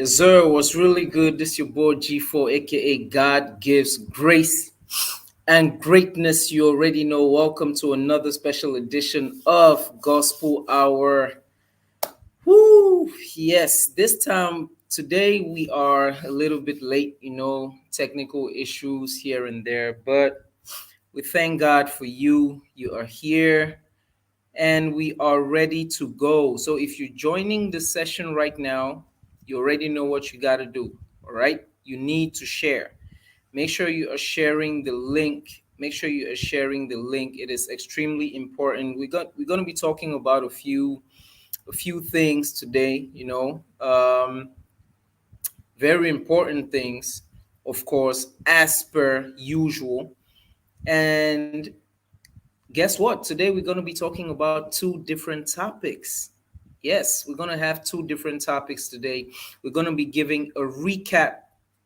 Yes, sir. Was really good. This your boy G4, aka God gives grace and greatness. You already know. Welcome to another special edition of Gospel Hour. Woo! Yes, this time today we are a little bit late. Technical issues here and there, but we thank God for you. You are here and we are ready to go. So if you're joining the session right now, you already know what you got to do. All right. You need to share. Make sure you are sharing the link. Make sure you are sharing the link. It is extremely important. We're going to be talking about a few things today. Very important things, of course, as per usual. And guess what? Today we're going to be talking about two different topics. Yes, we're going to have two different topics today. We're going to be giving a recap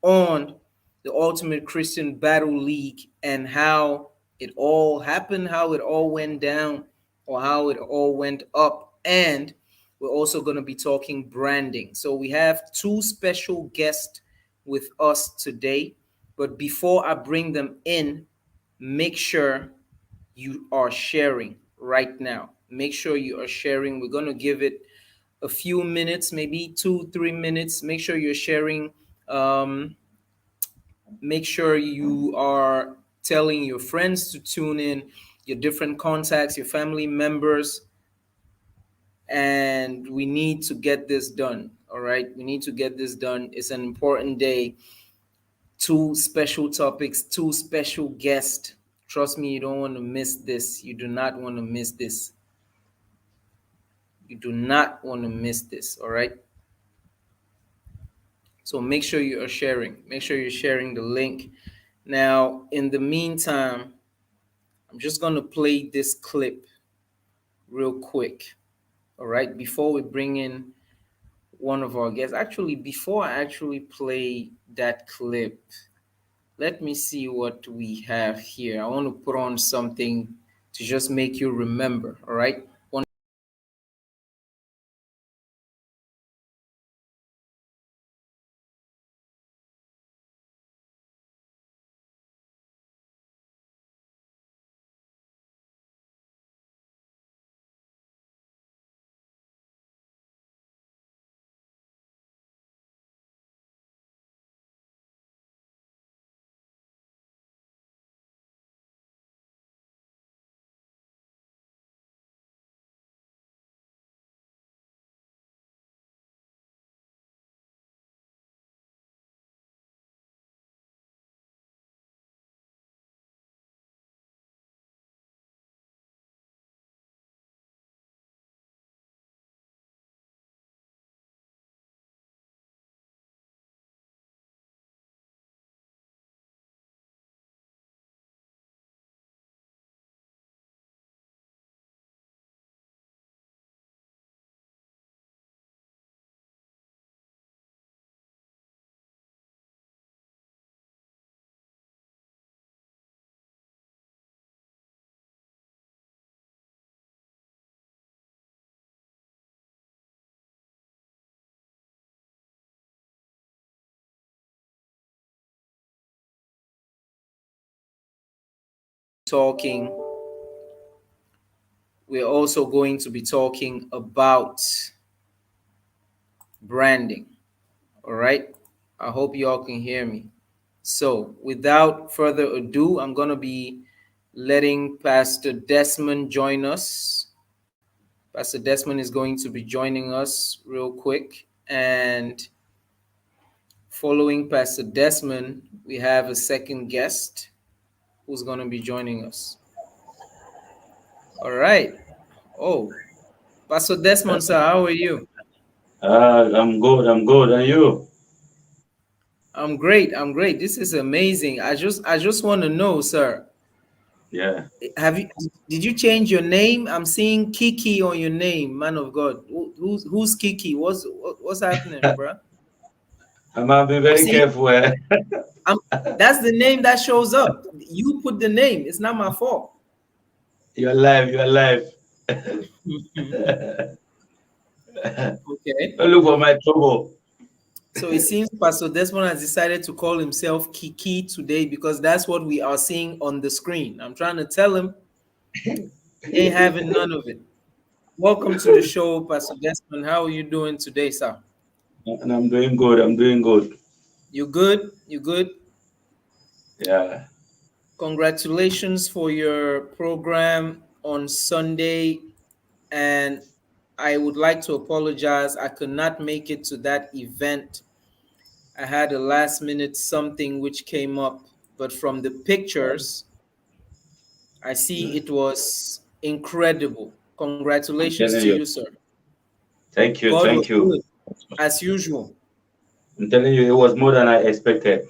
on the Ultimate Christian Battle League and how it all happened, how it all went down, or how it all went up. And we're also going to be talking branding. So we have two special guests with us today. But before I bring them in, make sure you are sharing right now. Make sure you are sharing. We're going to give it a few minutes, maybe 2, 3 minutes. Make sure you're sharing. Um, Make sure you are telling your friends to tune in, your different contacts, your family members, and we need to get this done. All right. We need to get this done. It's an important day. Two special topics, two special guests. Trust me, you don't want to miss this. You do not want to miss this. You do not want to miss this. All right. So make sure you are sharing. Make sure you're sharing the link. Now, in the meantime, I'm just going to play this clip real quick. All right. Before we bring in one of our guests. Actually, before I actually play that clip, let me see what we have here. I want to put on something to just make you remember. All right. Talking, we're also going to be talking about branding. All right. I hope y'all can hear me. So, without further ado, I'm going to be letting Pastor Desmond join us. Pastor Desmond is going to be joining us real quick. And following Pastor Desmond, we have a second guest who's going to be joining us. All right. Oh, Pastor Desmond, sir, how are you? I'm good. I'm good. And you? I'm great. I'm great. This is amazing. I just want to know, sir, Yeah. have you did you change your name? I'm seeing Kiki on your name, man of God. Who's Kiki? What's happening, bro? I'm being I'm very seeing careful. I'm that's the name that shows up. You put the name. It's not my fault. You're alive. You're alive. Okay. Don't look for my trouble. So it seems Pastor Desmond has decided to call himself Kiki today because that's what we are seeing on the screen. I'm trying to tell him he ain't having none of it. Welcome to the show, Pastor Desmond. How are you doing today, sir? And I'm doing good. I'm doing good. You good? You good? Yeah. Congratulations for your program on Sunday. And I would like to apologize. I could not make it to that event. I had a last minute something which came up, but from the pictures, I see it was incredible. I'm Congratulations telling to you. you, sir. Thank you. God was Thank you. good, as usual. I'm telling you, it was more than I expected.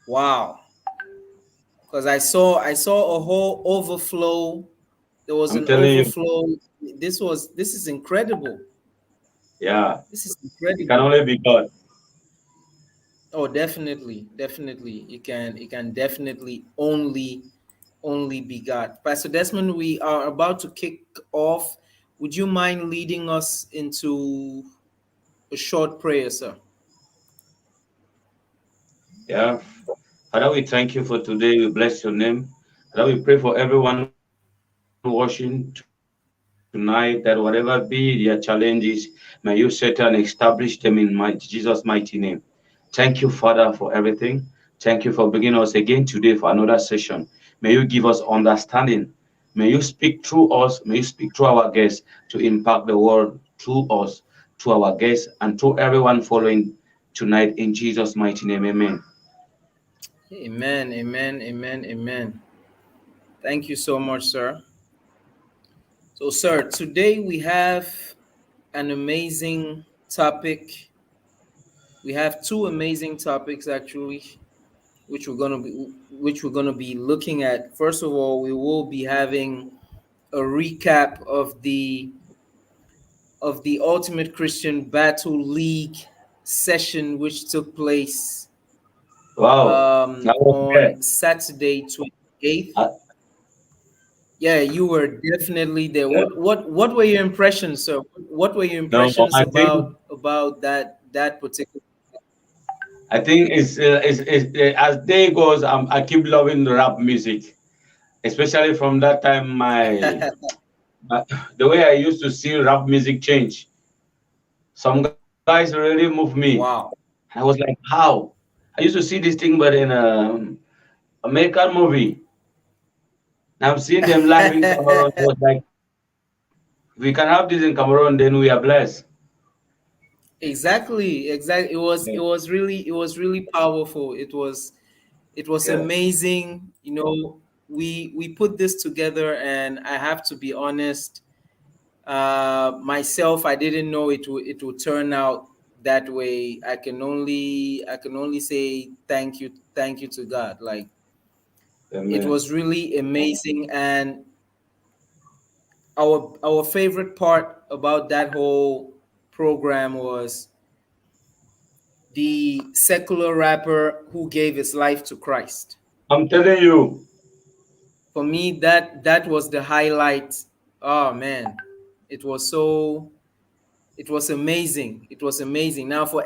Wow. Because I saw a whole overflow. There was I'm an telling you, overflow. This is incredible. yeah, This is it can incredible. only be God. Oh, definitely, definitely. It can definitely only be God. Pastor Desmond, we are about to kick off. Would you mind leading us into a short prayer, sir? Yeah. Father, we thank you for today. We bless your name. Father, we pray for everyone watching tonight that whatever be their challenges, may you settle and establish them in Jesus' mighty name. Thank you, Father, for everything. Thank you for bringing us again today for another session. May you give us understanding. May you speak through us. May you speak through our guests to impact the world through us, to our guests, and to everyone following tonight in Jesus' mighty name. Amen. Amen, amen, amen, amen. Thank you so much, sir. So, sir, today we have an amazing topic. We have two amazing topics actually, which we're gonna be looking at. First of all, we will be having a recap of the Ultimate Christian Battle League session, which took place Wow. I was there. on Saturday 28th. I, Yeah, you were definitely there. yeah. What were your impressions, sir? What were your No, impressions I think about that particular? it's as day goes, I keep loving the rap music, especially from that time. My the way I used to see rap music change. Some guys really moved me. Wow. I was like, how? I used to see this thing, but in a American movie. Now I'm seeing them live in Cameroon. I was like, if we can have this in Cameroon, then we are blessed. Exactly, exactly. It was Yeah, it was really it was really powerful. It was yeah, amazing. We put this together, and I have to be honest. Myself, I didn't know it would turn out that way. I can only say thank you to God. Like, it amen. was really amazing, and our favorite part about that whole program was the secular rapper who gave his life to Christ. I'm telling you, For me, that was the highlight. Oh man, it was so it was amazing. It was amazing. Now, for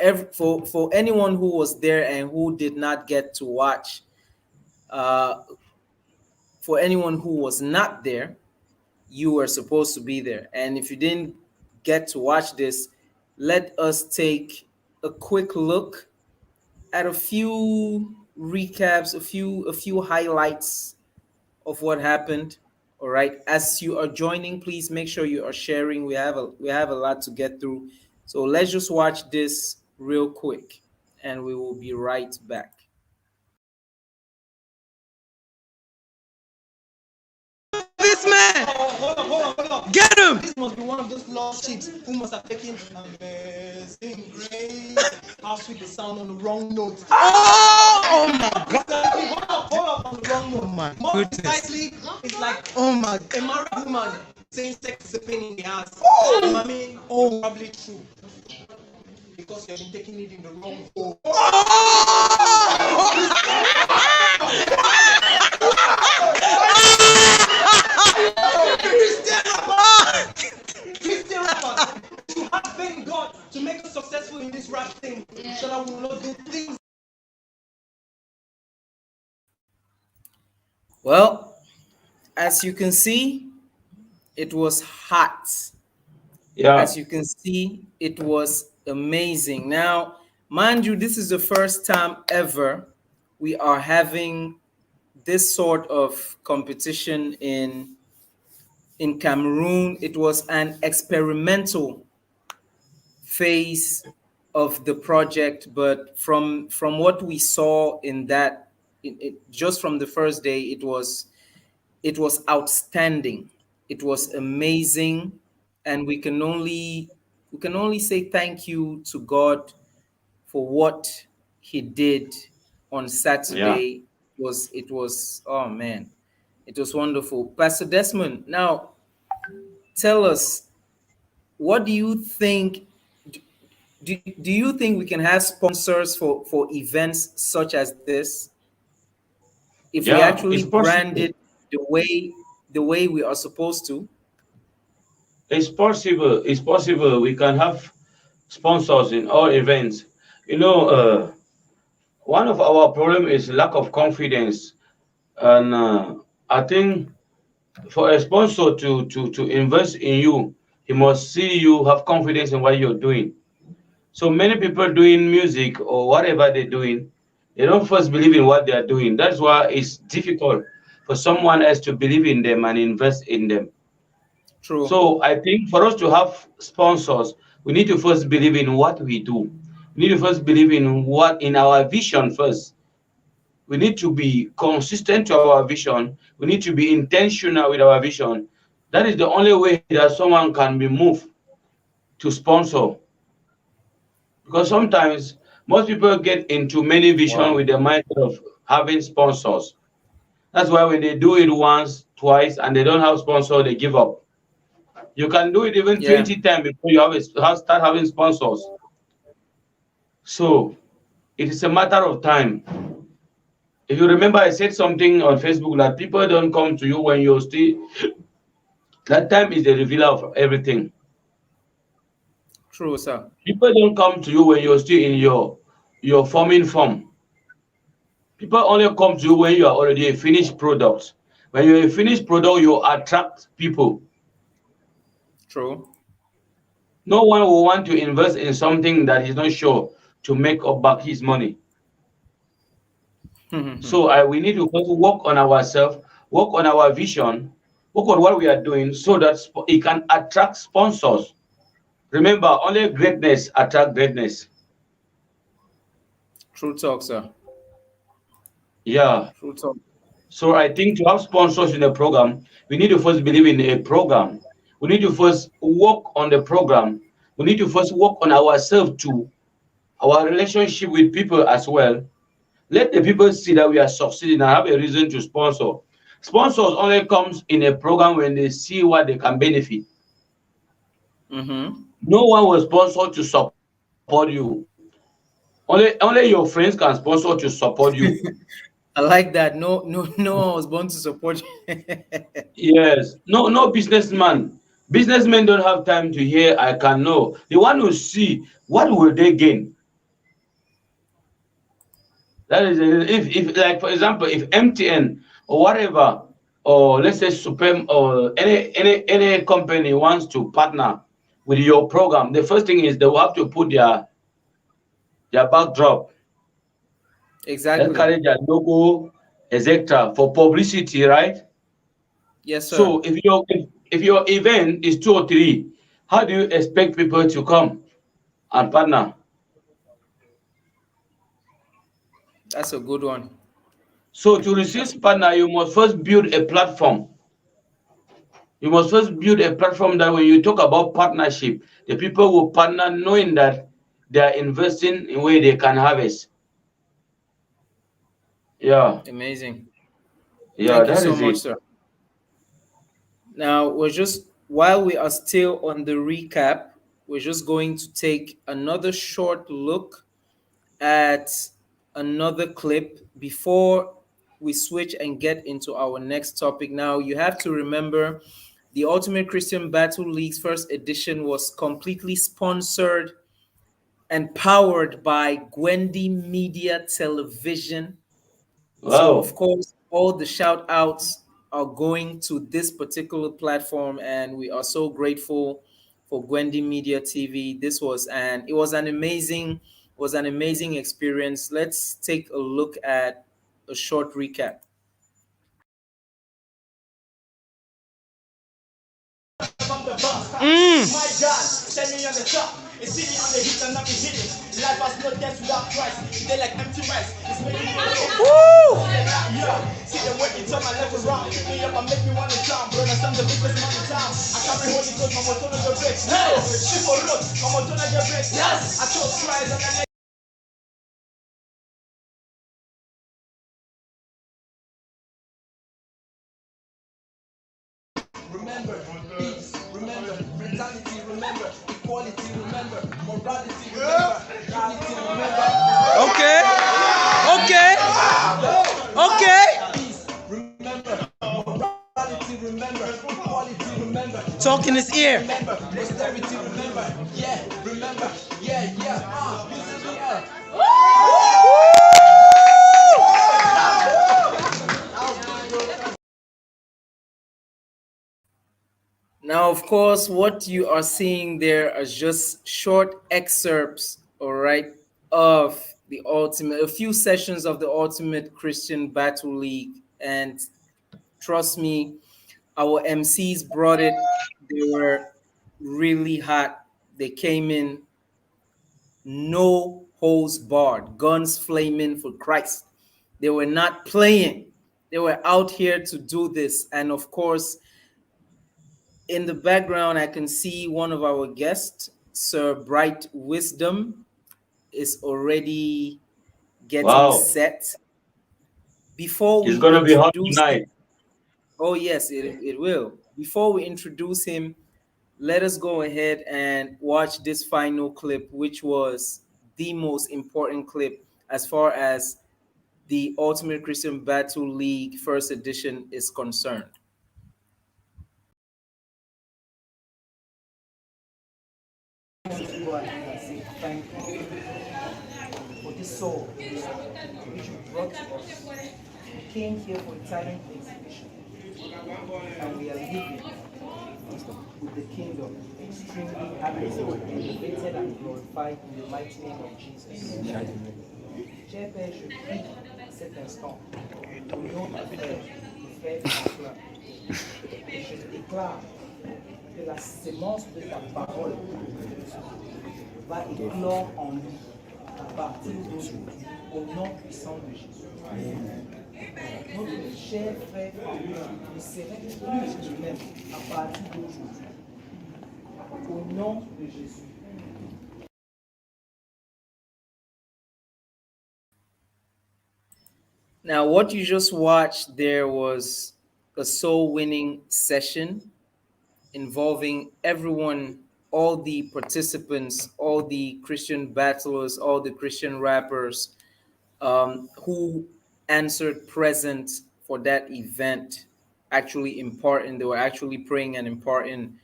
anyone who was there and who did not get to watch, uh, for anyone who was not there, you were supposed to be there. And if you didn't get to watch this, let us take a quick look at a few recaps, a few highlights of what happened. All right. As you are joining, please make sure you are sharing. We have a lot to get through. So let's just watch this real quick and we will be right back. This man! Hold on. Get him! This must be one of those lost sheep who must have taken amazing grace. How sweet the sound on the wrong note. Oh my god! Hold up on the wrong note. Oh my More precisely, it's like a married woman saying sex is a pain in the ass. Oh! I mean, probably true. Because you've been taking it in the wrong hole. Christian rappers, you have thank God to make us successful in this rap thing. Yeah. Well, as you can see, it was hot. Yeah, As you can see, it was amazing. Now, mind you, this is the first time ever we are having this sort of competition in Cameroon. It was an experimental phase of the project, but from what we saw in that, just from the first day, it was outstanding. It was amazing, and we can only say thank you to God for what He did on yeah, Saturday. It was oh man, it was wonderful. Pastor Desmond, now tell us, what do you think? Do you think we can have sponsors for events such as this if we yeah. actually It's brand possible. it the way we are supposed to? It's possible. It's possible. We can have sponsors in all events. You know, one of our problem is lack of confidence, and I think for a sponsor to invest in you, he must see you have confidence in what you're doing. So many people doing music or whatever they're doing, they don't first believe in what they are doing. That's why it's difficult for someone else to believe in them and invest in them. True. So I think for us to have sponsors, we need to first believe in what we do. We need to first believe in what in our vision first. We need to be consistent to our vision. We need to be intentional with our vision. That is the only way that someone can be moved to sponsor. Because sometimes most people get into many vision Wow. with the mindset of having sponsors. That's why when they do it once, twice, and they don't have sponsor, they give up. You can do it even Yeah. 20 times before you start having sponsors. So it is a matter of time. If you remember, I said something on Facebook that people don't come to you when you're still. That time is the revealer of everything. True, sir. People don't come to you when you're still in your forming form. People only come to you when you are already a finished product. When you're a finished product, you attract people. True. No one will want to invest in something that he's not sure to make up back his money. So we need to first work on ourselves, work on our vision, work on what we are doing so that it can attract sponsors. Remember, only greatness attract greatness. True talk, sir. Yeah. True talk. So I think to have sponsors in a program, we need to first believe in a program. We need to first work on the program. We need to first work on ourselves too, our relationship with people as well. Let the people see that we are succeeding and have a reason to sponsor. Sponsors only comes in a program when they see what they can benefit. Mm-hmm. No one will sponsor to support you. Only your friends can sponsor to support you. I like that. No, no, no one was born to support you. Yes, no businessman. Businessmen don't have time to hear I can know. They want to see what will they gain. That is if like for example if MTN or whatever or let's say Supreme or any company wants to partner with your program, the first thing is they will have to put their backdrop, then Exactly. carry their logo, etc. for publicity, right? Yes, sir. So if your event is 2 or 3, how do you expect people to come and partner? That's a good one. So to That's receive partner, you must first build a platform. You must first build a platform that when you talk about partnership, the people will partner knowing that they are investing in where they can harvest. Yeah, amazing. yeah, Thank you that so is much, it. sir. Now, we're just, while we are still on the recap, we're just going to take another short look at another clip before we switch and get into our next topic. Now, you have to remember the Ultimate Christian Battle League's first edition was completely sponsored and powered by Gwendy Media Television. So, of Wow. course, all the shout outs are going to this particular platform, and we are so grateful for Gwendy Media TV. It was an amazing experience. Let's take a look at a short recap. My God, send me on the top. It's city on the hit and not be hitting. Life has no death without Christ. They like empty rice. It's making me woo! Yeah, see the way you turn my left around. Pick me up and make me want to jump. Brother, I'm the biggest man in town. I carry Holy Ghost, my motor on the brakes. Hey, shit for road, my motor on the brakes. Yes, I chose Christ and I remember peace, remember brutality, remember equality, remember morality, remember unity, remember. Okay, peace, remember morality, remember equality, remember. Talk in his ear. Remember posterity, remember. Yeah, remember. Yeah. Now, of course, what you are seeing there are just short excerpts, all right, of a few sessions of the Ultimate Christian Battle League. And trust me, our MCs brought it. They were really hot. They came in no holds barred, guns flaming for Christ. They were not playing. They were out here to do this. And of course, in the background, I can see one of our guests, Sir Bright Wisdom, is already getting Wow, set. Before it's we gonna be hot introduce him, tonight. oh yes, it will. Before we introduce him, let us go ahead and watch this final clip, which was the most important clip as far as the Ultimate Christian Battle League First Edition is concerned. Thank you for this soul which you brought to us. We came here for a talent exhibition, and we are living with the kingdom extremely happy, elevated and glorified in the mighty name of Jesus. J'ai fait, je prie cet instant au nom de frère Franklin, et je déclare que la sémence de ta parole va éclore en lui à partir d'aujourd'hui, au nom puissant de Jésus. Notre cher frère Franklin ne serait plus le même à partir d'aujourd'hui, au nom de Jésus. Now, what you just watched there was a soul winning session involving everyone, all the participants, all the Christian battlers, all the Christian rappers who answered present for that event, actually imparting, they were actually praying and imparting,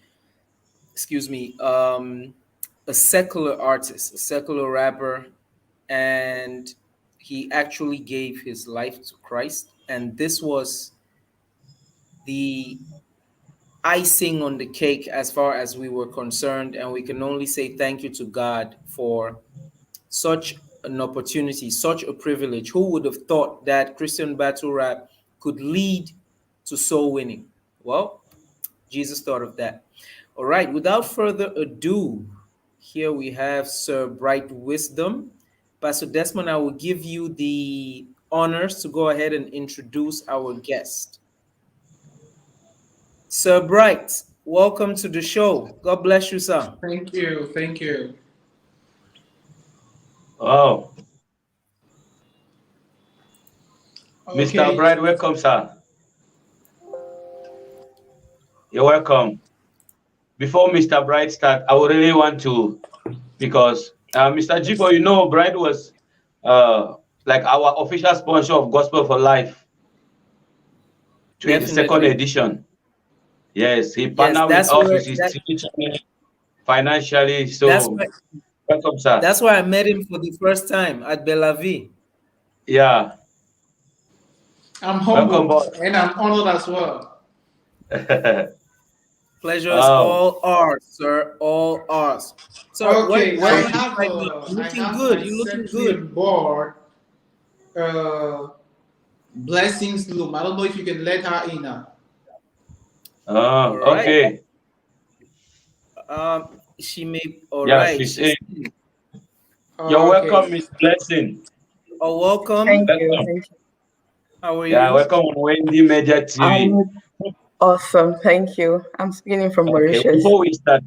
a secular artist, a secular rapper, and he actually gave his life to Christ. And this was the icing on the cake as far as we were concerned. And we can only say thank you to God for such an opportunity, such a privilege. Who would have thought that Christian battle rap could lead to soul winning? Well, Jesus thought of that. All right, without further ado, here we have Sir Bright Wisdom. Pastor Desmond, I will give you the honors to go ahead and introduce our guest. Sir Bright, welcome to the show. God bless you, sir. Thank you. Thank you. Wow. Okay. Mr. Bright, welcome, sir. You're welcome. Before Mr. Bright start, I would really want to, because Mr. Jibo, you know, Bright was like our official sponsor of Gospel for Life to the second edition. Yes, he partnered with us with his TV channel financially. So welcome, sir. That's why I met him for the first time at Bellevue. Yeah. I'm Welcome, humbled boss. and I'm honored as well. Pleasure is Wow. all ours, sir. All ours. So Okay, where are you right now? You're I looking have good. my You're looking secretary good. on board, uh, Blessings Loom. I don't know if you can let her in now. All right. Okay. She may. All Yeah, right. she's in. She's in. You're welcome, Okay. Miss Blessing. Oh, Thank welcome. you. Welcome. Thank you. How are Yeah, you? welcome on Wendy Media TV. Awesome. Thank you. I'm speaking from Okay, Mauritius. before we start,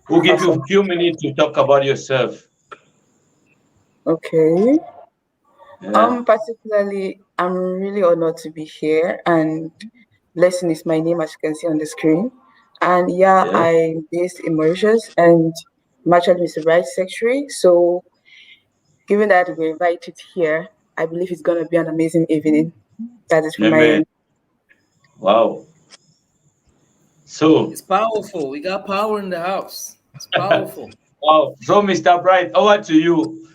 we'll give you Awesome. a few minutes to talk about yourself. Okay. Yeah, Particularly, I'm really honored to be here, and Blessing is my name, as you can see on the screen. And yeah, yeah. I'm based in Mauritius, and I'm actually Mr. Right Secretary. So, given that we're invited here, I believe it's going to be an amazing evening. That is from my Amen. end. Wow. So, It's powerful. We got power in the house. It's powerful. wow. So, Mr. Bright, over to you.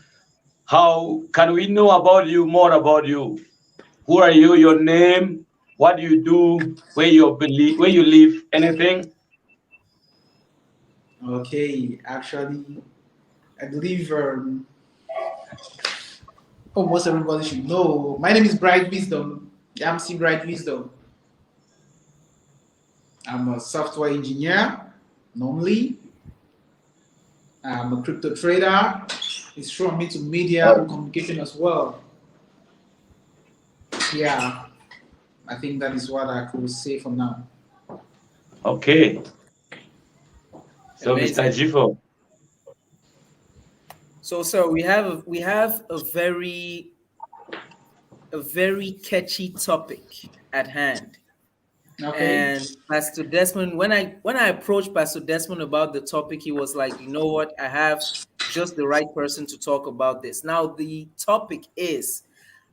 How can we know about you, more about you? Who are you? Your name? What do you do? Where you live? Anything? Okay, actually, I believe almost everybody should know. My name is Bright Wisdom, MC Bright Wisdom. I'm a software engineer normally. I'm a crypto trader. It's from me to media and communication as well. Yeah, I think that is what I could say for now. Okay. So, Mr. Amazing. Jifo. So, sir, we have a very catchy topic at hand. Okay. And Pastor Desmond, when I approached Pastor Desmond about the topic, he was like, you know what, I have just the right person to talk about this. Now, the topic is,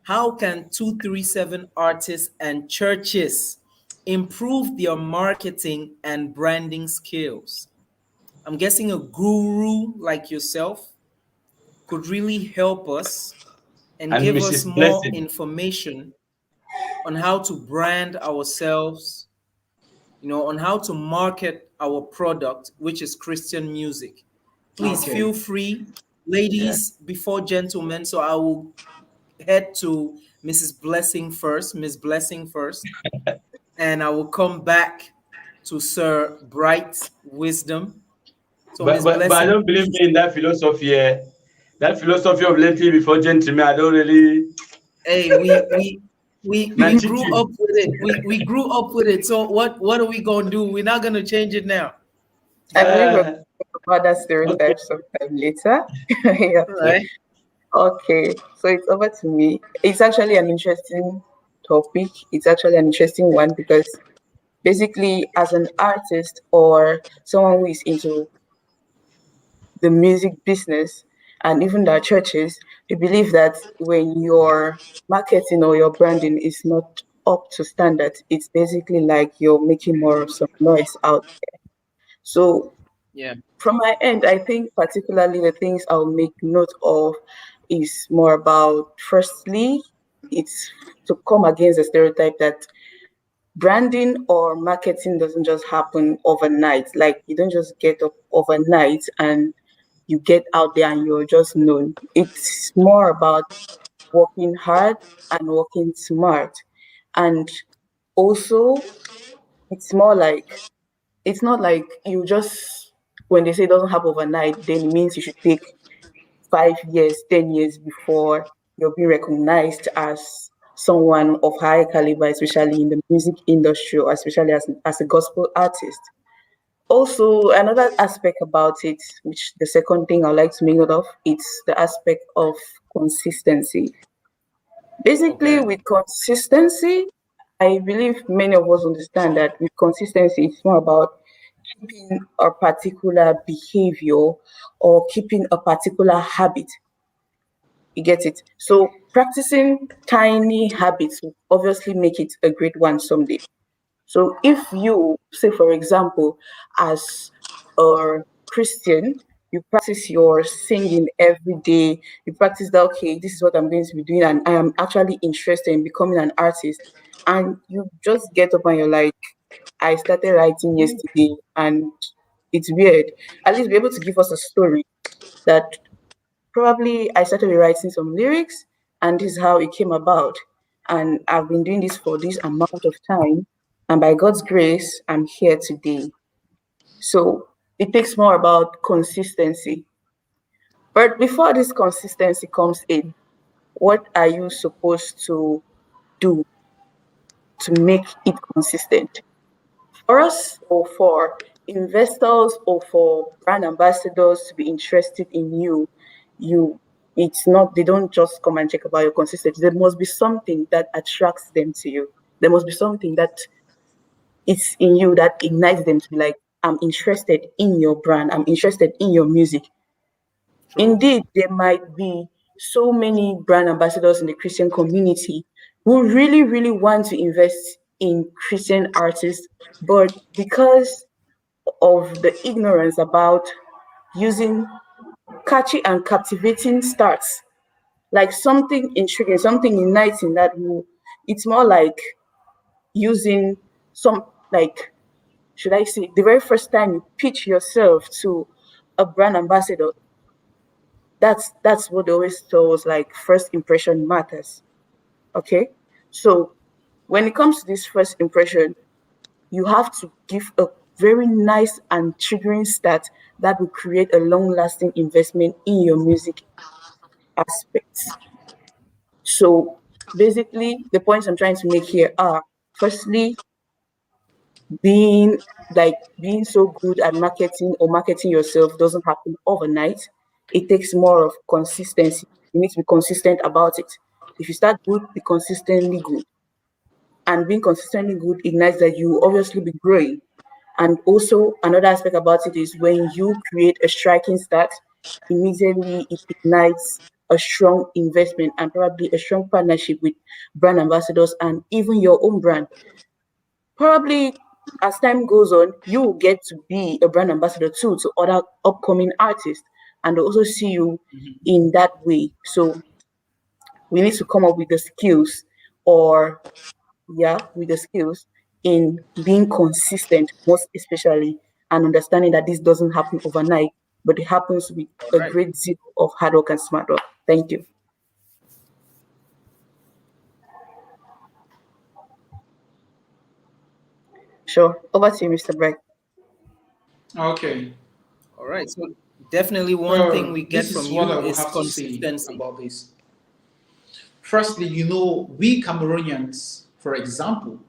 how can 237 artists and churches improve their marketing and branding skills? I'm guessing a guru like yourself could really help us and And give us Mrs. more Blessing. information on how to brand ourselves, on how to market our product, which is Christian music. Please Okay. feel free, Yeah. ladies before gentlemen. So I will head to Mrs. Blessing first, Miss Blessing first, and I will come back to Sir Bright Wisdom. So Miss But I Blessing, don't believe please. in that philosophy. That philosophy of lately before gentlemen, I don't really. Hey, we Not grew cheating. up with it. We grew up with it. So what are we gonna do? We're not gonna change it now. I believe we'll Uh, talk about that okay. stereotype sometime later. Yeah. Right? Okay, so it's over to me. It's actually an interesting topic. It's actually an interesting one because basically, as an artist or someone who is into the music business and even the churches, we believe that when your marketing or your branding is not up to standard, it's basically like you're making more of some noise out. So Yeah. from my end, I think particularly the things I'll make note of is more about firstly, it's to come against the stereotype that branding or marketing doesn't just happen overnight. Like you don't just get up overnight and you get out there and you're just known. It's more about working hard and working smart. And also, it's more like it's not like you just when they say it doesn't happen overnight, then it means you should take 5 years, 10 years before you'll be recognized as someone of high caliber, especially in the music industry or especially as a gospel artist. Also, another aspect about it, which the second thing I'd like to make note of, it's the aspect of consistency. Basically, Okay. with consistency, I believe many of us understand that with consistency, it's more about keeping a particular behavior or keeping a particular habit. You get it? So, practicing tiny habits will obviously make it a great one someday. So, if you, say, for example, as a Christian, you practice your singing every day. You practice that, okay, this is what I'm going to be doing, and I am actually interested in becoming an artist. And you just get up and you're like, I started writing yesterday, and it's weird. At least be able to give us a story that probably I started writing some lyrics, and this is how it came about. And I've been doing this for this amount of time, and by God's grace, I'm here today. So it takes more about consistency. But before this consistency comes in, what are you supposed to do to make it consistent? For us, or for investors, or for brand ambassadors to be interested in you, you it's not, they don't just come and check about your consistency. There must be something that attracts them to you. There must be something that it's in you that ignites them to be like, I'm interested in your brand, I'm interested in your music. True. Indeed, there might be so many brand ambassadors in the Christian community who really, really want to invest in Christian artists, but because of the ignorance about using catchy and captivating starts, like something intriguing, something uniting that will, it's more like using some, like, should I say, the very first time you pitch yourself to a brand ambassador, that's what they always tell us, like first impression matters. Okay. So when it comes to this first impression, you have to give a very nice and triggering start that will create a long-lasting investment in your music aspects. So basically, the points I'm trying to make here are, firstly, being being so good at marketing or marketing yourself doesn't happen overnight. It takes more of consistency. You need to be consistent about it. If you start good, be consistently good. And being consistently good ignites that you will obviously be growing. And also another aspect about it is when you create a striking start, immediately it ignites a strong investment and probably a strong partnership with brand ambassadors and even your own brand. Probably as time goes on, you will get to be a brand ambassador too to other upcoming artists, and they'll also see you in that way. So we need to come up with the skills, or with the skills in being consistent, most especially, and understanding that this doesn't happen overnight, but it happens with All a right. great deal of hard work and smart work. Thank you. Sure. Over to you, Mr. Bright. Okay. All right. So definitely one thing Well, we get this is from what you I will is have to say consistency. about this. Firstly, we Cameroonians, for example,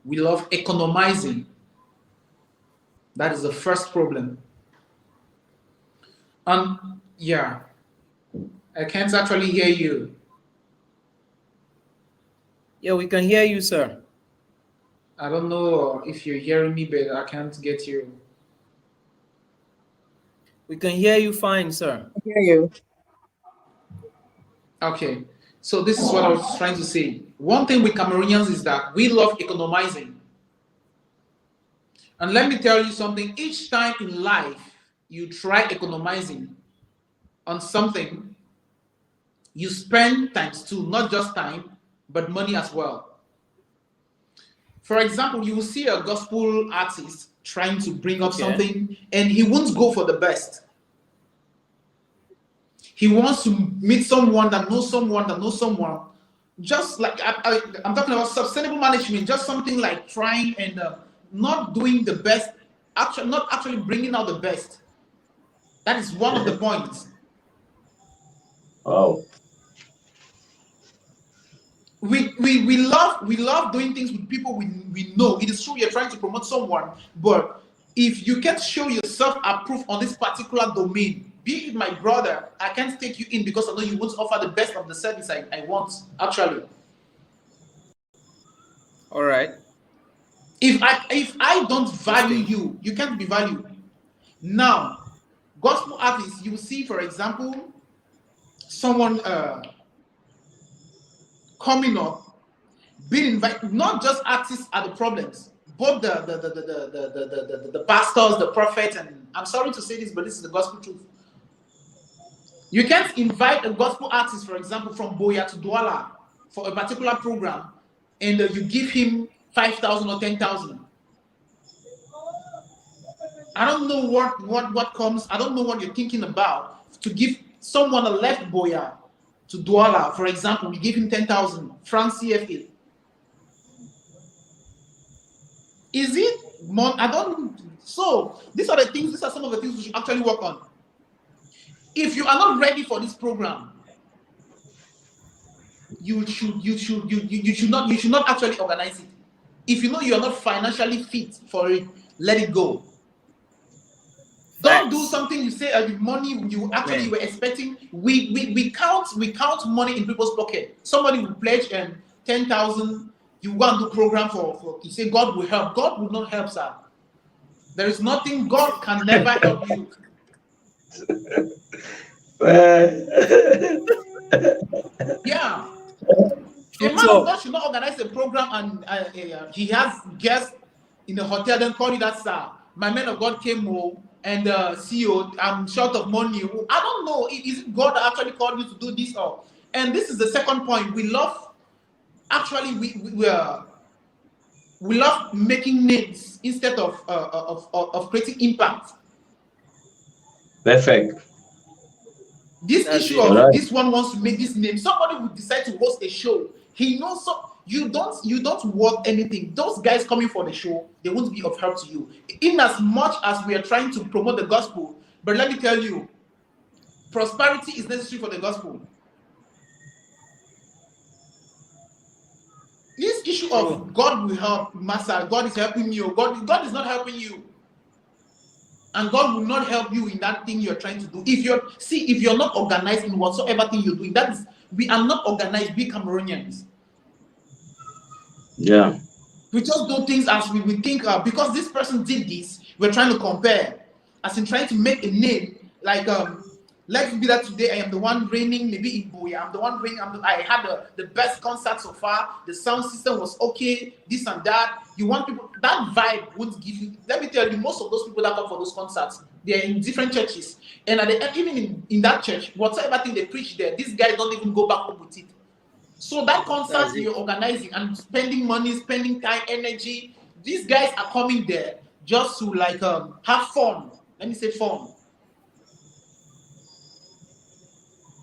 we love economizing. That is the first problem. Yeah, I can't actually hear you. Yeah, we can hear you, sir. I don't know if you're hearing me, but I can't get you. We can hear you fine, sir. I hear you. Okay, so this is what I was trying to say. One thing with Cameroonians is that we love economizing. And let me tell you something, each time in life you try economizing on something, you spend times two, not just time, but money as well. For example, you will see a gospel artist trying to bring up Okay. something and he won't go for the best. He wants to meet someone that knows someone that knows someone. Just like I'm talking about sustainable management, just something like trying and not doing the best, actually not actually bringing out the best. That is one of the points. Oh, We love doing things with people we know. It is true you're trying to promote someone, but if you can't show yourself approved on this particular domain, be it my brother, I can't take you in because I know you won't offer the best of the service I want, actually. All right. If I don't value Interesting. you, you can't be valued. Now, gospel artists, you see, for example, someone coming up, being invited. Not just artists are the problems, both the pastors, the prophets, and I'm sorry to say this, but this is the gospel truth. You can't invite a gospel artist, for example, from Boya to Douala for a particular program, and you give him 5,000 or 10,000. I don't know what comes. I don't know what you're thinking about to give someone a left Boya to Douala, for example. We give him 10,000 francs CFA. Is it more? I don't. So these are the things. These are some of the things we should actually work on. If you are not ready for this program, you should not actually organize it. If you know you are not financially fit for it, let it go. Don't do something you say the money you actually were expecting. We count money in people's pocket. Somebody will pledge 10,000. You go and do program for you say God will help. God will not help, sir. There is nothing. God can never help you. Yeah. A man of God should not organize a program and he has guests in the hotel, then call you that, sir. My man of God came home and CEO, I'm short of money. I don't know. Is it God that actually called you to do this? And this is the second point. We love, actually, we love making names instead of creating impact. Perfect. This issue of this one wants to make this name. Somebody will decide to host a show. He knows so you don't work anything. Those guys coming for the show, they won't be of help to you. In as much as we are trying to promote the gospel, but let me tell you, prosperity is necessary for the gospel. This issue of God will help, Master, God is helping me, or God is not helping you. And God will not help you in that thing you're trying to do. If you're not organized in whatsoever thing you're doing, that is, we are not organized, we Cameroonians. Yeah. We just do things as we think, because this person did this, we're trying to compare. As in trying to make a name, like, let's be that today I am the one reigning, maybe in Boya, I'm the one reigning, I had the best concert so far, the sound system was okay, this and that. You want people, that vibe would give you, let me tell you, most of those people that come for those concerts, they're in different churches. And at the end, even in that church, whatever thing they preach there, these guys don't even go back home with it. So that concert you're organizing and spending money, spending time, energy, these guys are coming there just to like have fun. Let me say fun.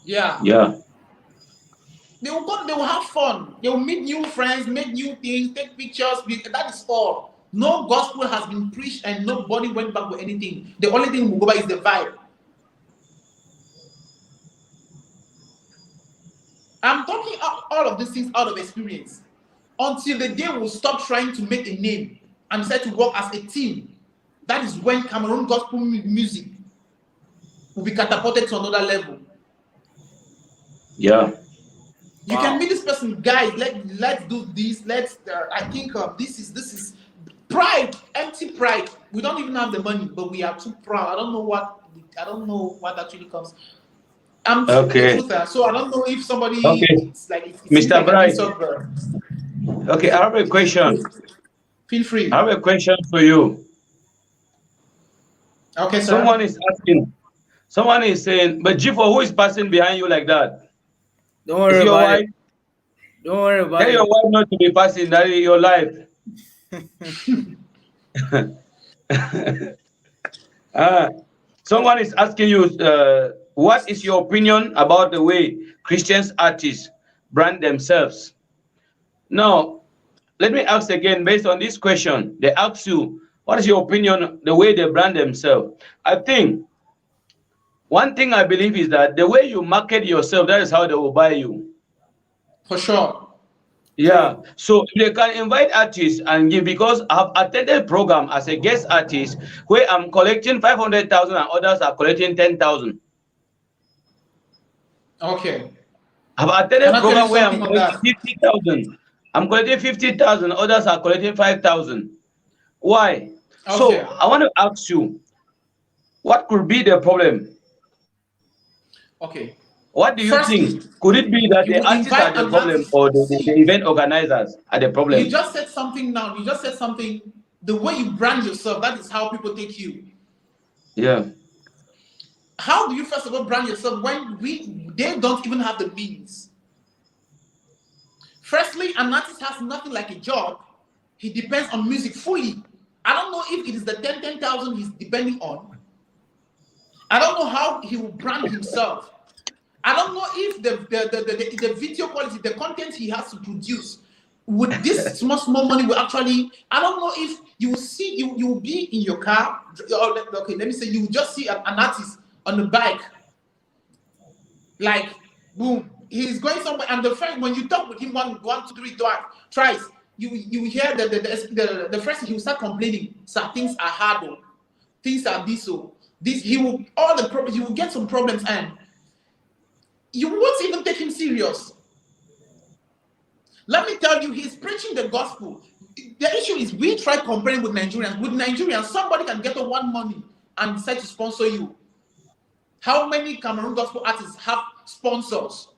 Yeah. Yeah. They will go, they will have fun. They will meet new friends, make new things, take pictures. That is all. No gospel has been preached and nobody went back with anything. The only thing we'll go back is the vibe. I'm talking all of these things out of experience. Until the day we'll stop trying to make a name and decide to work as a team. That is when Cameroon gospel music will be catapulted to another level. Yeah. You can meet this person, guys. Let's do this. I think this is pride, empty pride. We don't even have the money, but we are too proud. I don't know what actually comes. I'm okay. The truth, so I don't know if somebody. Okay. It's Mr. Bright. Okay, I have a question. Feel free. I have a question for you. Okay, sir. Someone is asking. Someone is saying, but Jifo, who is passing behind you like that? Don't worry about it. Don't worry about it. Tell your wife not to be passing that in your life. Someone is asking you, what is your opinion about the way Christian artists brand themselves? Now, let me ask again, based on this question, they ask you, what is your opinion the way they brand themselves? I think one thing I believe is that the way you market yourself, that is how they will buy you. For sure. Yeah. So they can invite artists and give, because I've attended program as a guest artist where I'm collecting 500,000 and others are collecting 10,000. Okay. I've attended a program where I'm collecting 50,000. I'm collecting 50,000, others are collecting 5,000. Why? Okay. So I want to ask you, what could be the problem? Okay. What do you think? Could it be that the artists are the problem or the event organizers are the problem? You just said something now. You just said something The way you brand yourself, that is how people take you. Yeah. How do you first of all brand yourself when they don't even have the means? Firstly, an artist has nothing like a job. He depends on music fully. I don't know if it is the 10,000 he's depending on. I don't know how he will brand himself. I don't know if the video quality, the content he has to produce, with this small money will actually. I don't know if you will see you will be in your car. Okay, let me say you will just see an artist on the bike, like boom, he's going somewhere, and the first when you talk with him one, two, three, twice, you hear the first thing he will start complaining. So things are hard, oh. Things are this so. This he will all the problems. He will get some problems and you won't even take him serious. Let me tell you, he's preaching the gospel. The issue is we try comparing with Nigerians. With Nigerians, somebody can get one money and decide to sponsor you. How many Cameroon gospel artists have sponsors?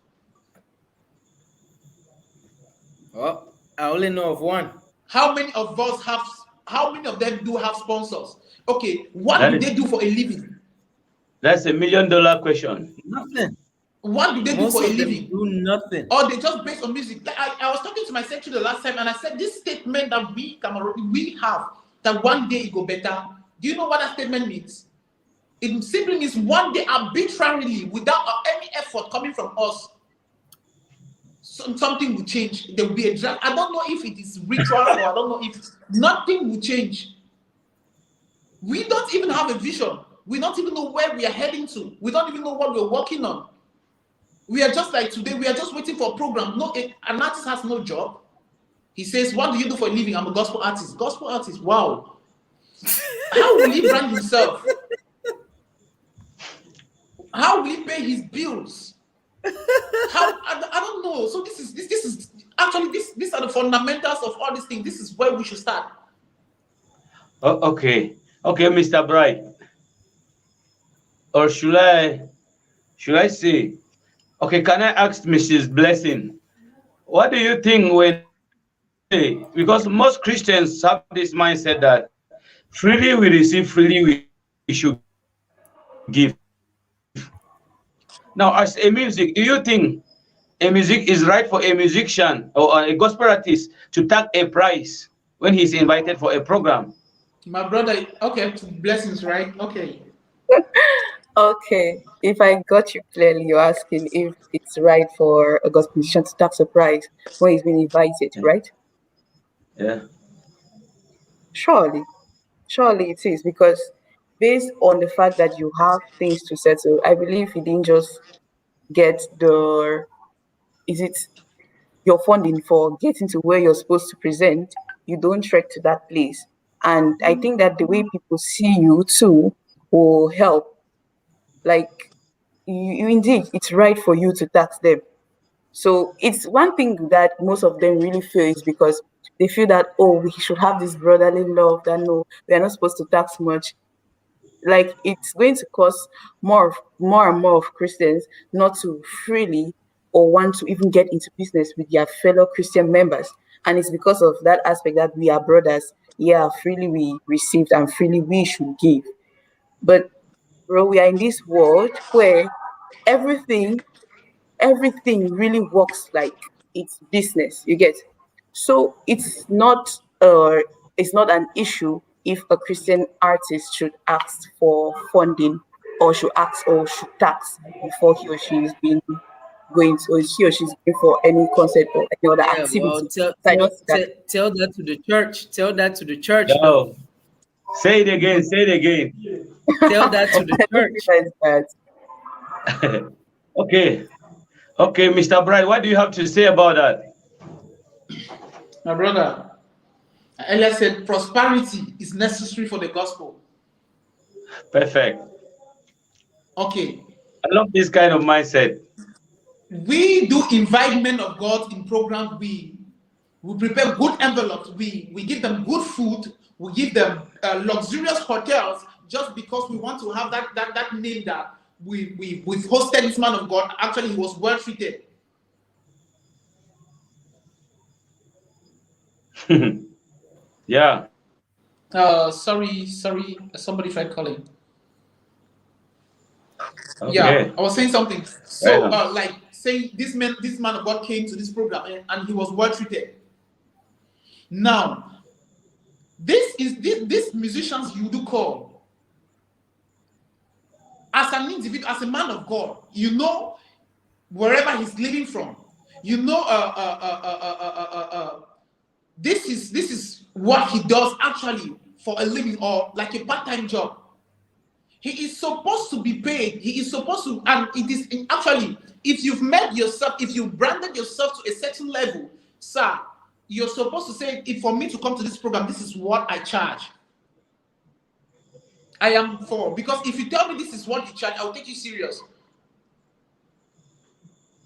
Well, I only know of one. How many of us have? How many of them do have sponsors? Okay, what do they do for a living? That's $1 million question. Nothing. What do they Most do for a of them living? do nothing. Or they just based on music. I was talking to my secretary the last time, and I said this statement that we Cameroon we have that one day it go better. Do you know what that statement means? It simply means one day arbitrarily, without any effort coming from us, something will change. There will be a drag. I don't know if it is ritual or I don't know if nothing will change. We don't even have a vision. We don't even know where we are heading to. We don't even know what we're working on. We are just like today, we are just waiting for a program. No, an artist has no job. He says, what do you do for a living? I'm a gospel artist. Gospel artist, wow. How will he brand himself? How will he pay his bills? I don't know. So this is actually these are the fundamentals of all these things. This is where we should start. Okay, Mr. Bright. Or should I say? Okay, can I ask Mrs. Blessing, what do you think when, because most Christians have this mindset that freely we receive, freely we should give. Now, as a music, do you think a music is right for a musician or a gospel artist to take a price when he's invited for a program? My brother, okay, blessings, right? Okay. Okay, if I got you clearly, you're asking if it's right for a gospel musician to tax a price when he's been invited, right? Yeah. Surely it is, because based on the fact that you have things to settle, I believe you didn't just get your funding for getting to where you're supposed to present, you don't trek to that place. And I think that the way people see you too will help. Like, you indeed, it's right for you to tax them. So it's one thing that most of them really feel is because they feel that, oh, we should have this brotherly love, that no, we are not supposed to tax much. Like, it's going to cause more and more of Christians not to freely or want to even get into business with their fellow Christian members. And it's because of that aspect that we are brothers. Yeah, freely we received and freely we should give. But bro, we are in this world where everything really works like it's business, you get. So it's not an issue if a Christian artist should ask for funding or should tax before he or she is being going to, or he or she's going for any concert or any other Yeah, well, activity. tell that to the church. Tell that to the church, No. though. Say it again. Tell that to the church. Okay, Mr. Bright, what do you have to say about that? My brother, Ella said prosperity is necessary for the gospel. Perfect. Okay. I love this kind of mindset. We do invite men of God in programs. We prepare good envelopes. We give them good food. We give them luxurious hotels just because we want to have that name that we've hosted this man of God. Actually, he was well treated. Yeah. Sorry. Somebody tried calling. Yeah, Okay. I was saying something. Right So, on. like saying this man of God came to this program and he was well treated. Now, this musicians you do call as an individual, as a man of God, you know wherever he's living from, you know this is what he does actually for a living or like a part-time job. He is supposed to be paid. He is supposed to, and it is actually, if you've made yourself, if you branded yourself to a certain level, sir, you're supposed to say, if for me to come to this program, this is what I charge. I am for, because if you tell me this is what you charge, I'll take you serious.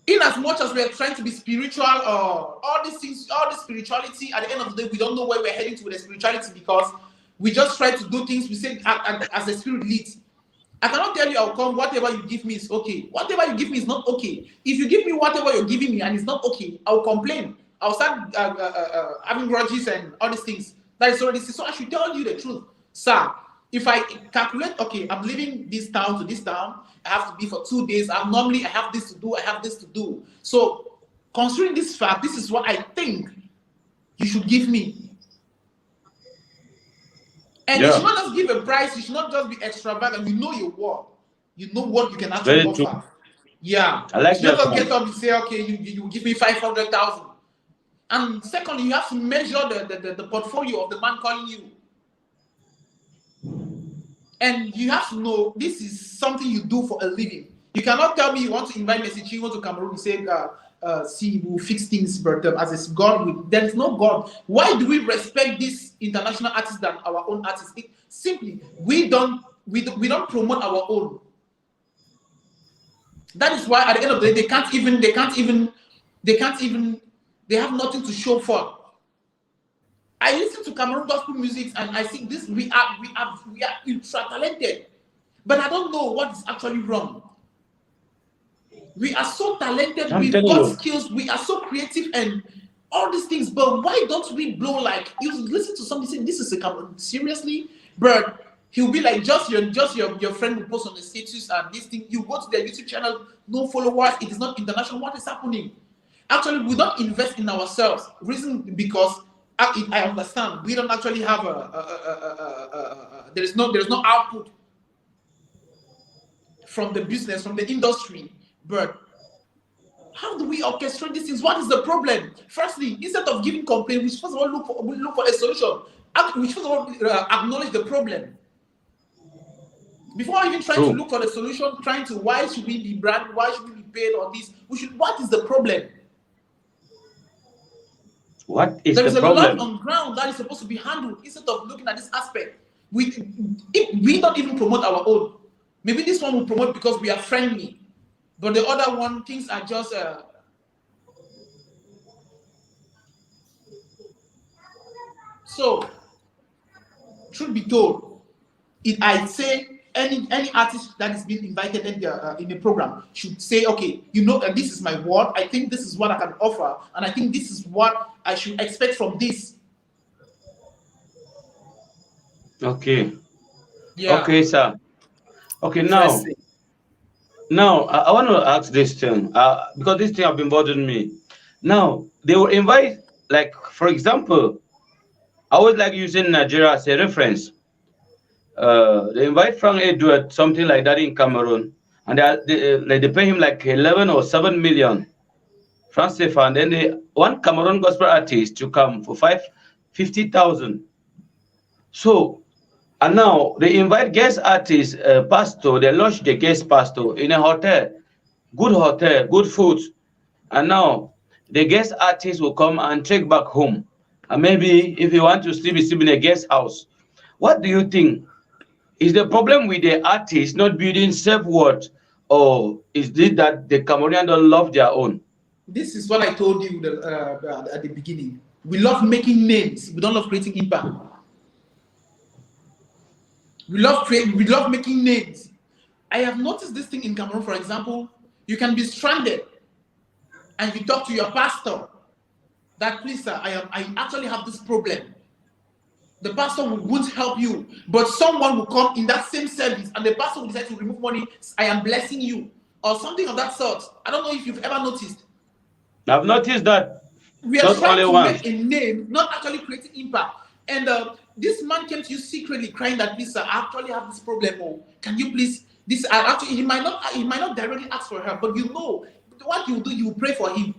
In as much as we are trying to be spiritual or all these things, all this spirituality, at the end of the day, we don't know where we're heading to with the spirituality because we just try to do things we say as the spirit leads. I cannot tell you I'll come, whatever you give me is okay. Whatever you give me is not okay. If you give me whatever you're giving me and it's not okay, I'll complain. I'll start having grudges and all these things. That is already, so I should tell you the truth. Sir, if I calculate, okay, I'm leaving this town to this town, I have to be for 2 days. I have this to do, I have this to do. So considering this fact, this is what I think you should give me. And you should not just give a price, you should not just be extravagant. You know your worth. You know what you can actually Very offer. true. Yeah. I like You that just one. get up and say, okay, you give me 500,000. And secondly, you have to measure the portfolio of the man calling you. And you have to know this is something you do for a living. You cannot tell me you want to invite Messi Chinwo to Cameroon and say, see, we'll fix things, but as a God will. There is no God. Why do we respect these international artists than our own artists? Simply, we don't promote our own. That is why at the end of the day, they have nothing to show for. I listen to Cameroon gospel music and I think this we are ultra talented, but I don't know what is actually wrong. We are so talented, I'm we've telling got you. skills, we are so creative and all these things, but why don't we blow like you listen to somebody saying this is a Cameroon? Seriously? But he'll be like just your friend will post on the status and this thing, you go to their YouTube channel, no followers, it is not international. What is happening? Actually, we don't invest in ourselves. Reason because I understand we don't actually have there is no output from the business, from the industry. But how do we orchestrate these things? What is the problem? Firstly, instead of giving complaint, we should first of all look for a solution. We should first of all acknowledge the problem before even trying to look for the solution. Trying to why should we be branded? Why should we be paid on this? What is the problem? What is There is the a lot problem? on ground that is supposed to be handled instead of looking at this aspect. We don't even promote our own. Maybe this one will promote because we are friendly, but the other one, things are just. So, truth be told, I'd say any artist that is being invited in the program should say, okay, this is my word. I think this is what I can offer, and I think this is what I should expect from this. Okay. Yeah. Okay, sir. Okay, Interesting. now I want to ask this thing because this thing have been bothering me. Now they will invite, like for example, I would like using Nigeria as a reference. They invite Frank Edward, something like that in Cameroon, and they pay him like 11 or 7 million francs CFA, and then they want Cameroon gospel artist to come for 50,000. So, and now they invite guest artists, pastor. They launch the guest pastor in a hotel, good food, and now the guest artist will come and take back home. And maybe if you want to sleep in a guest house, what do you think? Is the problem with the artist not building self-worth, or is it that the Cameroonians don't love their own? This is what I told you at the beginning. We love making names. We don't love creating impact. We love making names. I have noticed this thing in Cameroon, for example. You can be stranded and you talk to your pastor that, please, sir, I actually have this problem. The pastor won't help you, but someone will come in that same service and the pastor will decide to remove money. I am blessing you, or something of that sort. I don't know if you've ever noticed. I've noticed that. We are Not trying only to once. make a name, not actually creating impact. And this man came to you secretly, crying that, "Please, sir, I actually have this problem. Oh, can you please?" This actually, he might not directly ask for help, but you know what you do. You pray for him.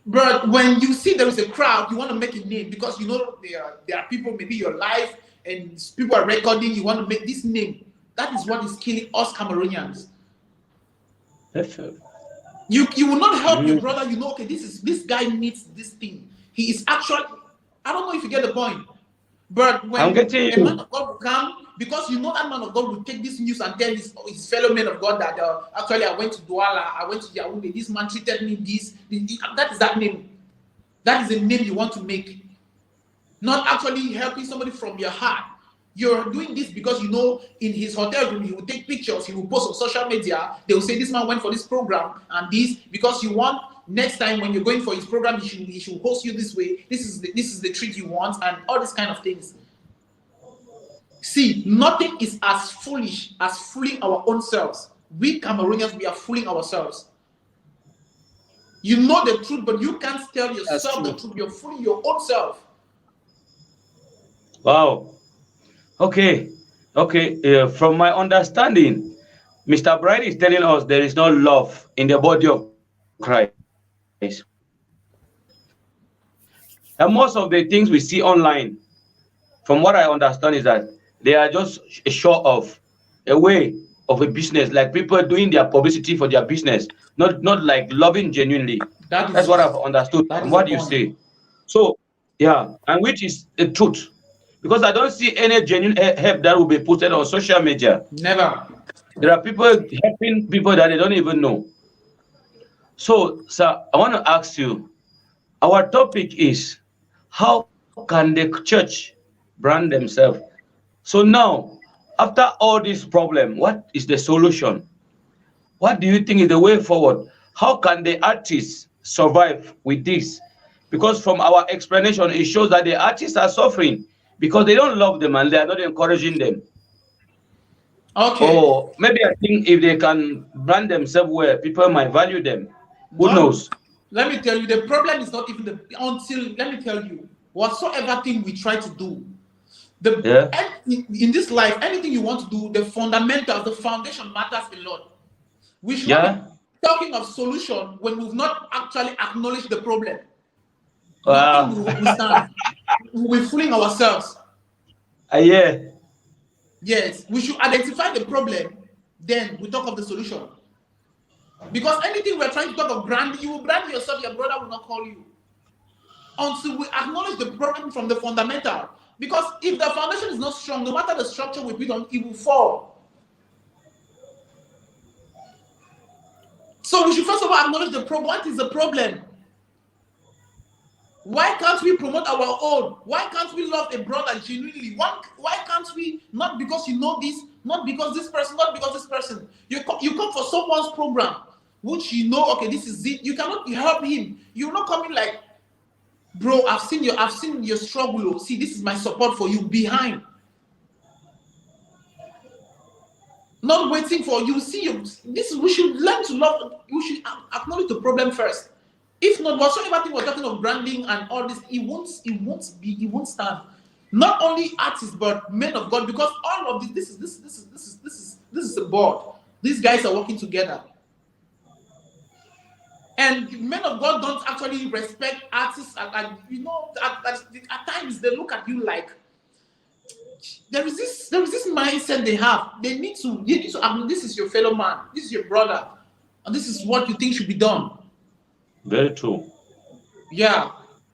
But when you see there is a crowd, you want to make a name because you know there are people, maybe your life, and people are recording. You want to make this name. That is what is killing us Cameroonians. You will not help your brother. You know, okay, this guy needs this thing. He is actually, I don't know if you get the point. But when I'm getting a man of God will come, because you know that man of God will take this news and tell his fellow men of God that actually I went to Douala, I went to Yaoundé, this man treated me this. That is that name. That is a name you want to make. Not actually helping somebody from your heart. You're doing this because you know in his hotel room he will take pictures, he will post on social media. They will say this man went for this program and this because you want next time when you're going for his program he should host you this way. This is the treat you want and all these kind of things. See, nothing is as foolish as fooling our own selves. We Cameroonians, we are fooling ourselves. You know the truth, but you can't tell yourself the truth. You're fooling your own self. Wow. Okay. From my understanding, Mr. Bright is telling us there is no love in the body of Christ. And most of the things we see online, from what I understand, is that they are just a show of a way of a business, like people doing their publicity for their business, not like loving genuinely. That's what I've understood from what you say. So, yeah, and which is the truth. Because I don't see any genuine help that will be posted on social media. Never. There are people helping people that they don't even know. So, sir, I want to ask you, our topic is, how can the church brand themselves? So now, after all this problem, what is the solution? What do you think is the way forward? How can the artists survive with this? Because from our explanation, it shows that the artists are suffering because they don't love them and they are not encouraging them. Okay. Or maybe I think if they can brand themselves well, people might value them. Who knows? Let me tell you, the problem is not even let me tell you, whatsoever thing we try to do, in this life, anything you want to do, the fundamentals, the foundation matters a lot. We should not be talking of solution when we've not actually acknowledged the problem. Nothing will stand. We're fooling ourselves. Yeah. Yes, we should identify the problem, then we talk of the solution. Because anything we're trying to talk of branding, you will brand yourself, your brother will not call you. Until we acknowledge the problem from the fundamental. Because if the foundation is not strong, no matter the structure we build on, it will fall. So we should first of all acknowledge the problem. What is the problem? Why can't we promote our own? Why can't we love a brother genuinely? Why can't we, not because you know this, not because this person, not because this person. You come for someone's program, which you know, okay, this is it. You cannot help him. You're not coming like, bro, I've seen your struggle. See, this is my support for you behind. Not waiting for you. See, we should learn to love. We should acknowledge the problem first. If not, whatsoever thing we're talking of branding and all this, it won't stand. Not only artists, but men of God, because all of this is a board. These guys are working together. And men of God don't actually respect artists. And you know, at times they look at you like there is this mindset they have. They need to this is your fellow man, this is your brother, and this is what you think should be done. Very true. Yeah.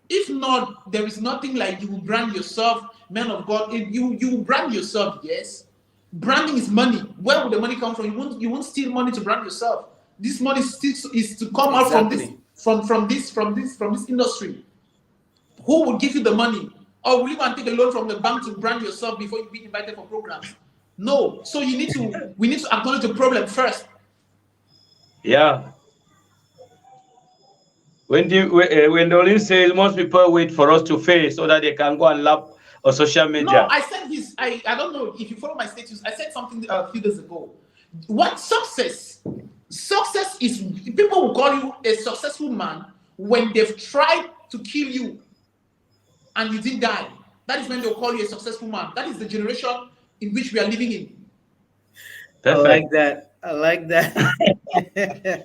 If not, there is nothing like you will brand yourself, men of God. If you brand yourself, yes. Branding is money. Where will the money come from? You won't steal money to brand yourself. This money is to come out from this industry. Who will give you the money? Or will you go and take a loan from the bank to brand yourself before you be invited for programs? No. So we need to acknowledge the problem first. Yeah. When Dolin says most people wait for us to fail so that they can go and laugh on social No, media. I said this. I don't know if you follow my status. I said something a few days ago. What success? Success is people will call you a successful man when they've tried to kill you and you didn't die. That is when they'll call you a successful man. That is the generation in which we are living in. I like Perfect. that. I like that.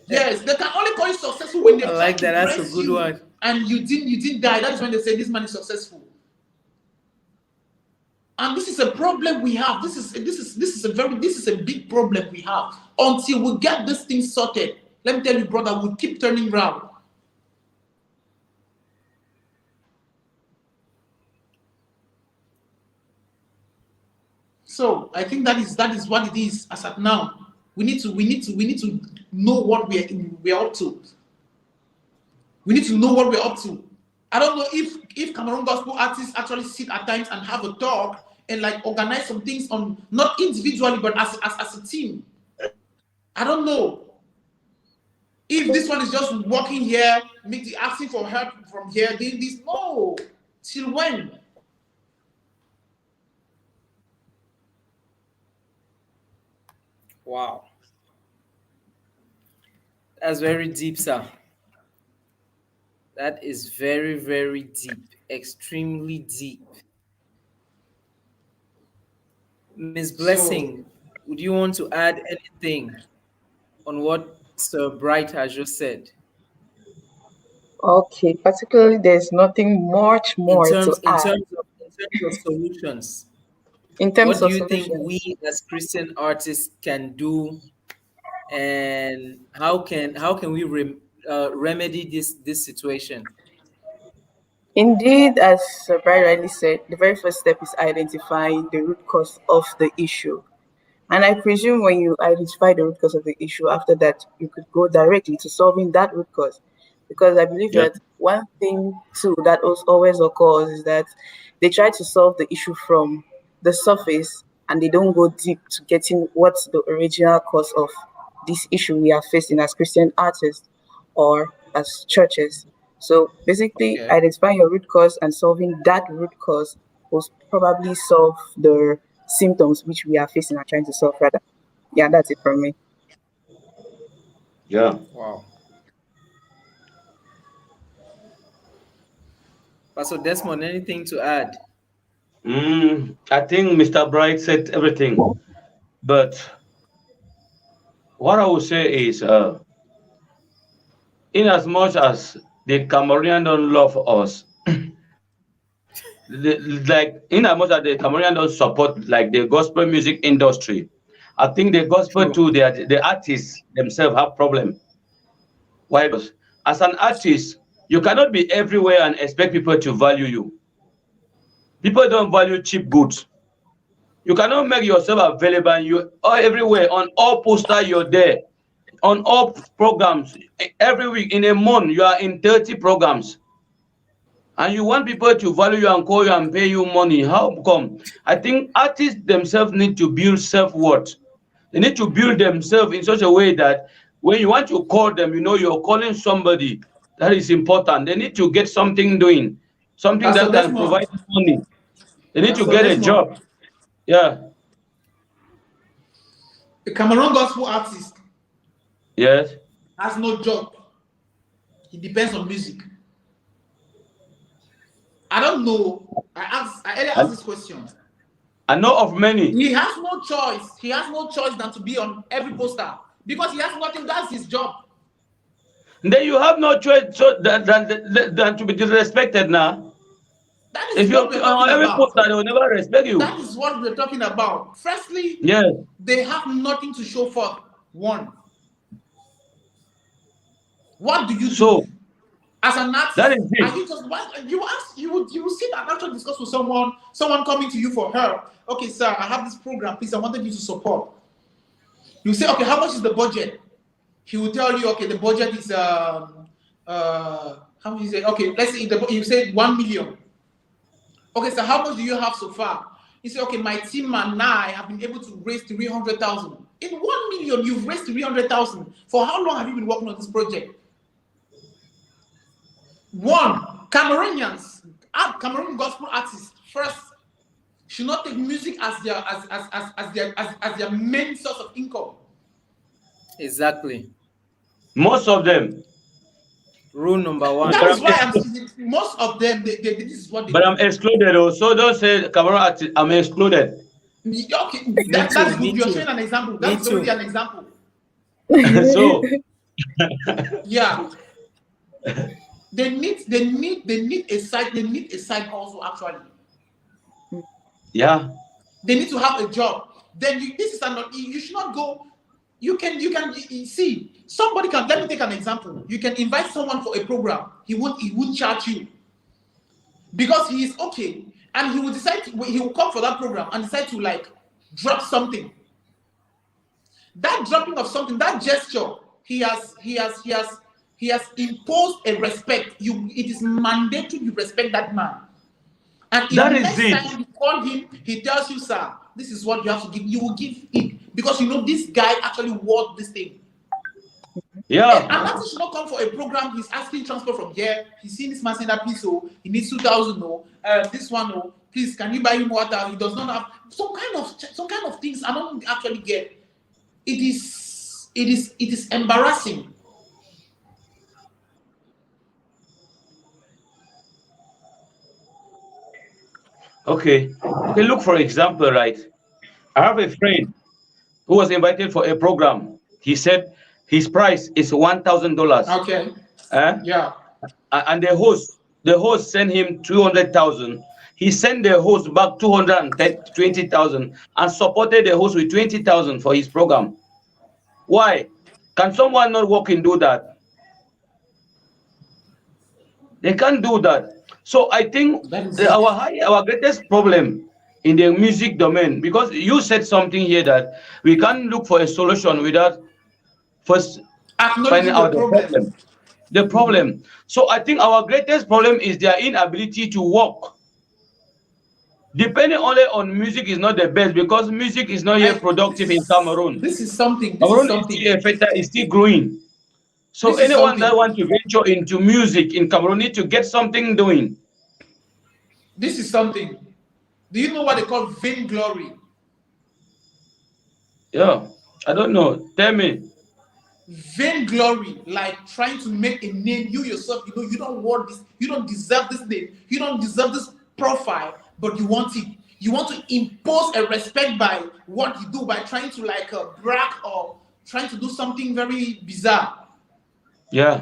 Yes, they can only call you successful when they've I tried like to that. That's a press good you one. and you didn't die. That is when they say this man is successful. And this is a problem we have. This is a big problem we have. Until we get this thing sorted, let me tell you, brother, we'll keep turning round. So I think that is what it is as at now. We need to know what we're up to. We need to know what we're up to. I don't know if Cameroon gospel artists actually sit at times and have a talk and like organize some things on not individually but as a team. I don't know if this one is just walking here, asking for help from here, doing this. No, till when? Wow. That's very deep, sir. That is very, very deep. Extremely deep. Miss Blessing, would you want to add anything on what Sir Bright has just said? Okay, particularly there's nothing much In more to terms add of solutions, in what terms do of you think solutions. we as Christian artists can do, and how can we remedy this situation? Indeed, as Sir Brian rightly said, the very first step is identifying the root cause of the issue. And I presume when you identify the root cause of the issue, after that, you could go directly to solving that root cause. Because I believe Yeah. that one thing, too, that always occurs is that they try to solve the issue from the surface and they don't go deep to getting what's the original cause of this issue we are facing as Christian artists or as churches. So basically, Okay. identifying your root cause and solving that root cause will probably solve the symptoms which we are facing and trying to solve rather. Yeah, that's it from me. Yeah. Wow. Pastor Desmond, anything to add? I think Mr. Bright said everything. But what I would say is, in as much as the Cameroonian don't love us, like in as much as the Cameroonian don't support like the gospel music industry, I think the gospel True. too, the artists themselves have problem. Why? Because as an artist, you cannot be everywhere and expect people to value you. People don't value cheap goods. You cannot make yourself available and you are everywhere on all poster you're there. On all programs, every week in a month, you are in 30 programs. And you want people to value you and call you and pay you money. How come? I think artists themselves need to build self-worth. They need to build themselves in such a way that when you want to call them, you know you're calling somebody that is important. They need to get something doing, something Pastor that can Desmond, provide money. They need to Pastor get a Desmond, job. Yeah. a Cameroon gospel artist Yes. has no job. He depends on music. I don't know. I earlier asked this question. I know of many. He has no choice. He has no choice than to be on every poster because he has nothing. That's his job. Then you have no choice than to be disrespected now. That If is you're what we're on talking every about. poster, they will never respect you. That is what we're talking about. Firstly, Yes. they have nothing to show for. One, what do you So do as an artist? that is Are it. you just you will sit and actually discuss with someone coming to you for help? Okay, sir, I have this program. Please, I wanted you to support. You say, okay, how much is the budget? He will tell you, okay, the budget is how much is it? Okay, let's say you say 1 million. Okay, so how much do you have so far? You say, okay, my team and I have been able to raise 300,000. In 1 million, you've raised 300,000. For how long have you been working on this project? One, Cameroon gospel artists first should not take music as their main source of income. Exactly. Most of them. Rule number one. That is why most of them, this is what they But do. I'm excluded also. Don't say Cameroon artist, I'm excluded. Okay, Me that's too, good. me You're too. showing an example. Me That's already too. an example. So Yeah. They need a side hustle actually. yeah. They need to have a job. Then you should not go. You can see somebody can. Let me take an example. You can invite someone for a program. He won't charge you because he is okay, and he will he will come for that program and decide to like drop something. That dropping of something, that gesture, he has imposed a respect. It is mandatory you respect that man. And if That is next it. time you call him, he tells you, sir, this is what you have to give. You will give it because you know this guy actually worth this thing. Yeah. And artist should not come for a program. He's asking transport from here. He's seeing this man saying that, please, oh, he needs 2,000. No, this one, oh, please, can you buy him water? He does not have some kind of things. I don't actually get. It is embarrassing. Okay. Okay, look, for example, right? I have a friend who was invited for a program. He said his price is $1,000. Okay. Eh? Yeah. And the host sent him 200,000. He sent the host back 220,000 and supported the host with 20,000 for his program. Why? Can someone not work and do that? They can't do that. So I think That is our greatest problem in the music domain, because you said something here that we can't look for a solution without first finding acknowledging out the the problem. problem. The problem. So I think our greatest problem is their inability to work. Depending only on music is not the best, because music is not yet productive in Cameroon. This is something. Cameroon is still growing. So This is anyone that something. wants to venture into music in Cameroon need to get something doing. This is something. Do you know what they call vainglory? Yeah, I don't know. Tell me. Vainglory, like trying to make a name. You yourself, you know, you don't want this. You don't deserve this name. You don't deserve this profile, but you want it. You want to impose a respect by what you do, by trying to like brag or trying to do something very bizarre, Yeah,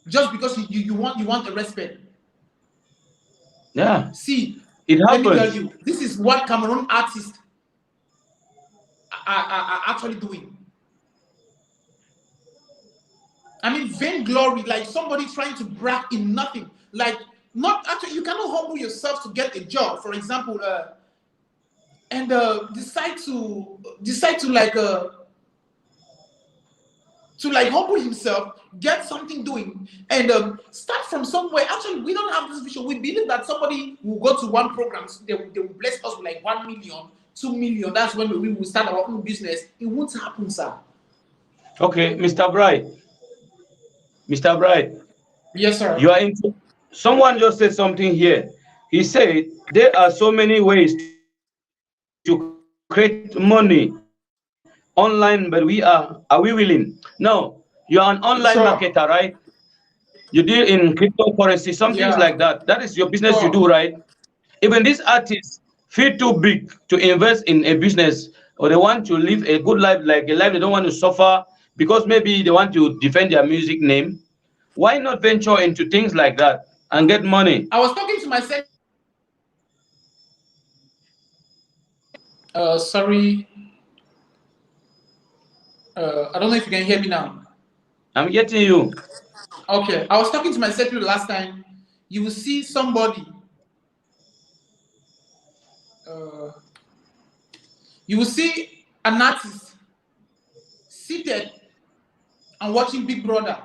just because you want a respect. yeah, See, it let me tell happens. you, this is what Cameroon artists are actually doing. I mean, vainglory, like somebody trying to brag in nothing. Like, not actually, you cannot humble yourself to get a job, for example, and decide to like humble himself, get something doing, and start from somewhere. Actually, we don't have this vision. We believe that somebody will go to one program, so they will bless us with like 1 million, 2 million. That's when we will start our own business. It won't happen, sir. Okay, Mr. Bright. Mr. Bright, Yes, sir. you are into. Someone just said something here. He said there are so many ways to create money online, but are we willing? No, you are an online Sure. marketer, right? You deal in cryptocurrency, some things Yeah. like that. That is your business you Sure. do, right? Even these artists feel too big to invest in a business, or they want to live a good life, like a life they don't want to suffer because maybe they want to defend their music name. Why not venture into things like that and get money? I was talking to myself. Sorry. I don't know if you can hear me now. I'm getting you. Okay. I was talking to myself the last time. You will see somebody. You will see an artist seated and watching Big Brother.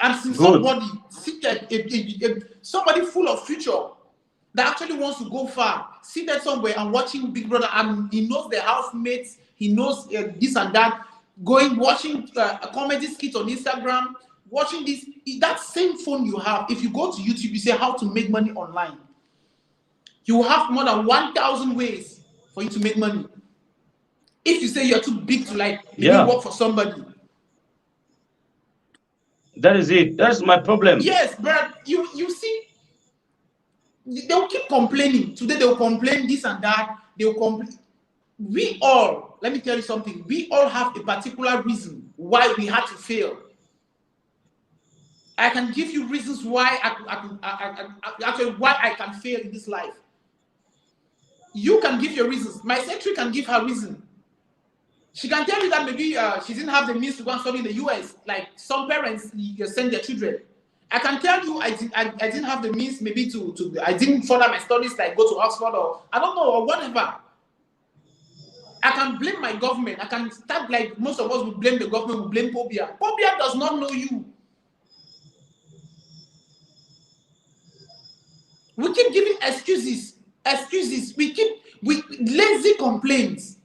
I'm seeing somebody seated, somebody full of future that actually wants to go far, seated somewhere and watching Big Brother, and he knows the housemates, he knows this and that. going watching a comedy skit on Instagram, watching this. That same phone you have, if you go to YouTube, you say how to make money online. You will have more than 1,000 ways for you to make money. If you say you're too big to like maybe work for somebody. That is it. That's my problem. Yes, but you see, they'll keep complaining. Today they'll complain this and that. They'll complain. We all, let me tell you something. We all have a particular reason why we had to fail. I can give you reasons why why I can fail in this life. You can give your reasons. My secretary can give her reason. She can tell you that maybe she didn't have the means to go and study in the US. Like some parents send their children. I can tell you I didn't have the means maybe I didn't further my studies, like go to Oxford or I don't know, or whatever. I can blame my government. I can start like most of us will blame the government, will blame Pobia. Pobia does not know you. We keep giving excuses. We lazy complaints.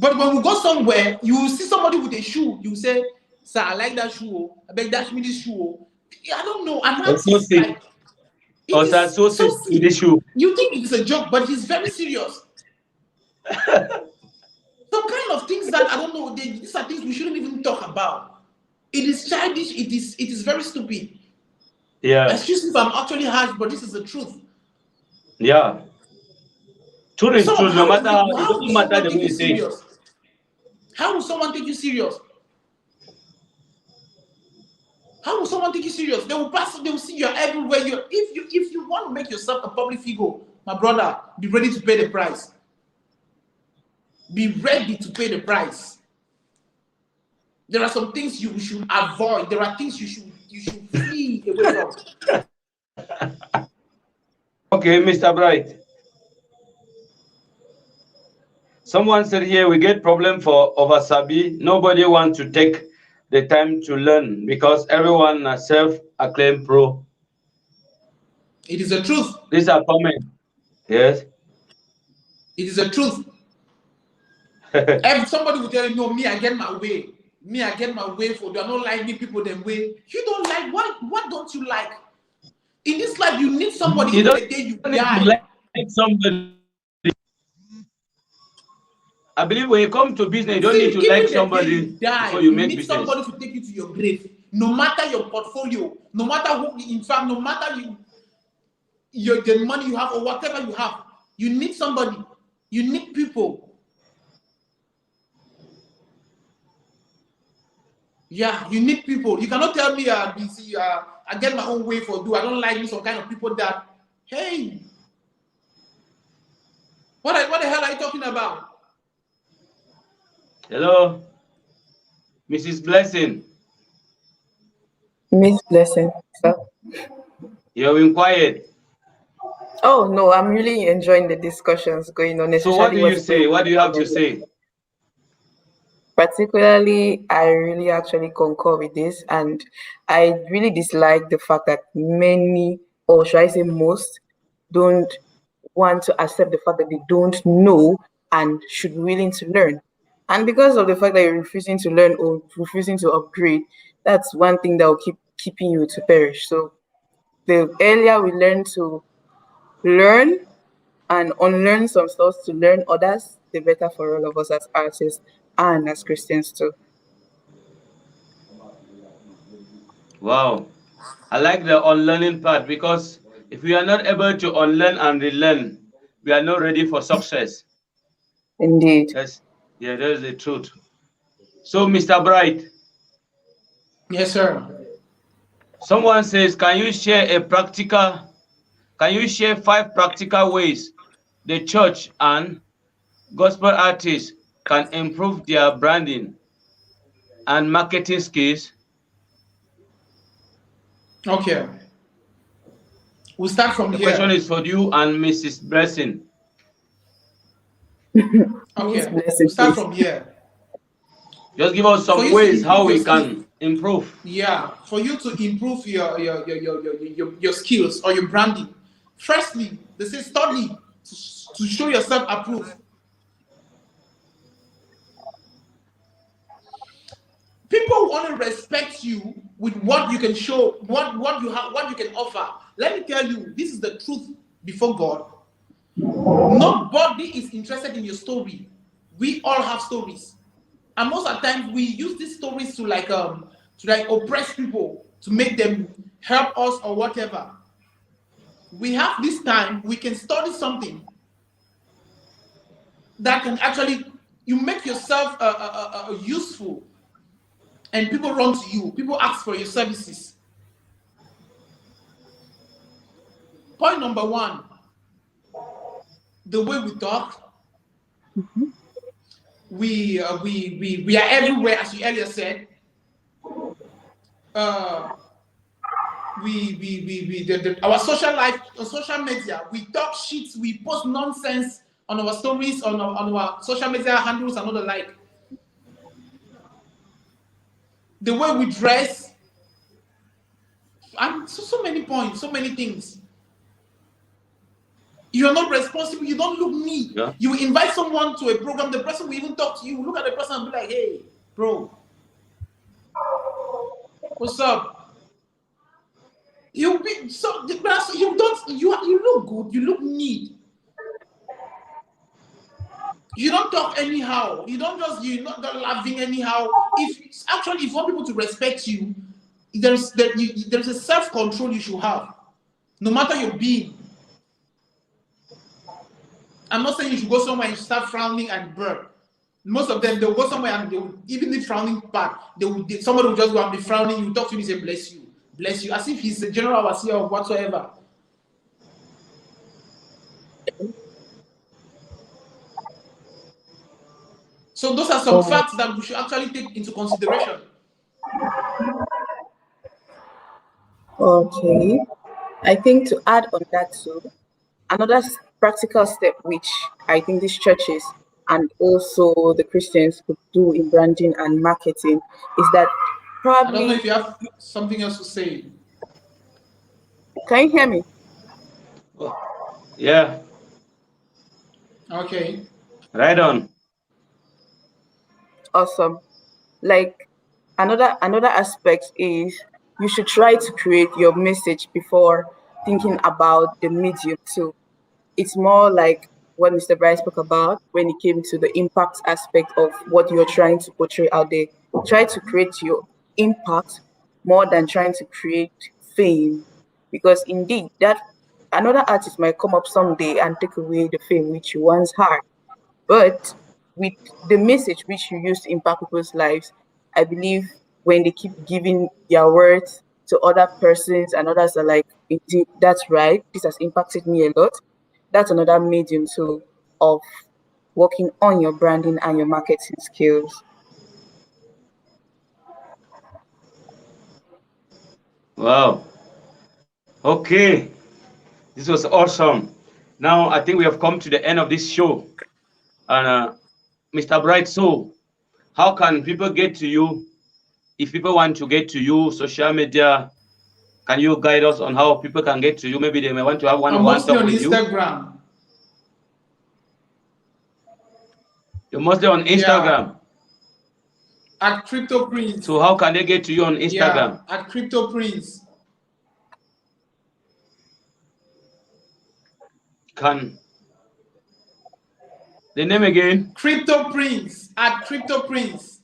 But when we go somewhere, you will see somebody with a shoe. You say, "Sir, I like that shoe. I beg dash me this shoe." I don't know. I'm not so sick. Like, so sick with the shoe. You think it's a joke, but he's very serious. Some kind of things that I don't know. These are things we shouldn't even talk about. It is childish. It is very stupid. Yeah. Excuse me if I'm actually harsh, but this is the truth. Yeah. Truth is So truth. No matter how, it how doesn't matter the way you say. serious? How will someone take you serious? How will someone take you serious? They will pass. They will see you everywhere. If you want to make yourself a public figure, my brother, be ready to pay the price. Be ready to pay the price. There are some things you should avoid. There are things you should flee away from. Okay, Mr. Bright. Someone said here we get problem for oversabi. Nobody wants to take the time to learn because everyone is self-acclaimed pro. It is the truth. These are comments. Yes. It is the truth. If somebody will tell you, no, me, I get my way. Me, I get my way for you. I don't like me people them way. You don't like what don't you like? In this life, you need somebody You the don't day you need die. to like somebody. I believe when you come to business, you don't need to like somebody before you make need business. Somebody to take you to your grave. No matter your portfolio, no matter who, in fact, no matter the money you have or whatever you have, you need somebody. You need people. Yeah, you need people. You cannot tell me, I get my own way for do. I don't like some kind of people that, hey, what the hell are you talking about? Hello, Mrs. Blessing. Miss Blessing, sir. You're being quiet. Oh no, I'm really enjoying the discussions going on. So what do you say? What do you have to say? Particularly, I really actually concur with this, and I really dislike the fact that many, or should I say most, don't want to accept the fact that they don't know and should be willing to learn. And because of the fact that you're refusing to learn or refusing to upgrade, that's one thing that will keep keeping you to perish. So the earlier we learn to learn and unlearn some stuff to learn others, the better for all of us as artists and as Christians too. Wow. I like the unlearning part because if we are not able to unlearn and relearn, we are not ready for success. Indeed. That's the truth. So, Mr. Bright. Yes, sir. Someone says, can you share 5 practical ways the church and gospel artists can improve their branding and marketing skills? Okay. We'll start from The here. question is for you and Mrs. Blessing. Okay. We'll start from here. Just give us some ways how we can improve. Yeah, for you to improve your skills or your branding. Firstly, they say study to show yourself approved. People want to respect you with what you can show, what you have, what you can offer. Let me tell you, this is the truth before God. Nobody is interested in your story. We all have stories, and most of the time we use these stories to oppress people, to make them help us or whatever. We have this time, we can study something that can actually, you make yourself useful, and people run to you, people ask for your services. Point number one, the way we talk. We are everywhere, as you earlier said. Our social life on social media, we talk shit, we post nonsense on our stories, on our social media handles and all the like. The way we dress, and so many points, so many things. You're not responsible, you don't look neat. Yeah. You invite someone to a program, the person will even talk to you, look at the person and be like, hey, bro, what's up? You be so you look good, you look neat. You don't talk anyhow. You're not laughing anyhow. If you want people to respect you, there's a self-control you should have, no matter your being. I'm not saying you should go somewhere and start frowning and burp. Most of them, they'll go somewhere and they will, even the frowning part, somebody will just go and be frowning. You talk to him and say, bless you, as if he's the general overseer of whatsoever. So those are some facts that we should actually take into consideration. Okay. I think to add on that too, another practical step which I think these churches and also the Christians could do in branding and marketing is that I don't know probably. if you have something else to say. Can you hear me? Yeah. Okay. Right on. Awesome. Like another aspect is you should try to create your message before thinking about the medium too. It's more like what Mr. Bryce spoke about when it came to the impact aspect of what you're trying to portray out there. Try to create your impact more than trying to create fame, because indeed that another artist might come up someday and take away the fame which you once had. But with the message which you use to impact people's lives, I believe when they keep giving their words to other persons and others are like, indeed, that's right, this has impacted me a lot. That's another medium too of working on your branding and your marketing skills. Wow. Okay. This was awesome. Now I think we have come to the end of this show. And Mr. Bright, so how can people get to you? If people want to get to you, social media, can you guide us on how people can get to you? Maybe they may want to have one-on-one Mostly talk on with you. Instagram. You're mostly on Instagram. Yeah. At Crypto Prince. So how can they get to you on Instagram? Yeah, at Crypto Prince. Can the name again? Crypto Prince. At Crypto Prince.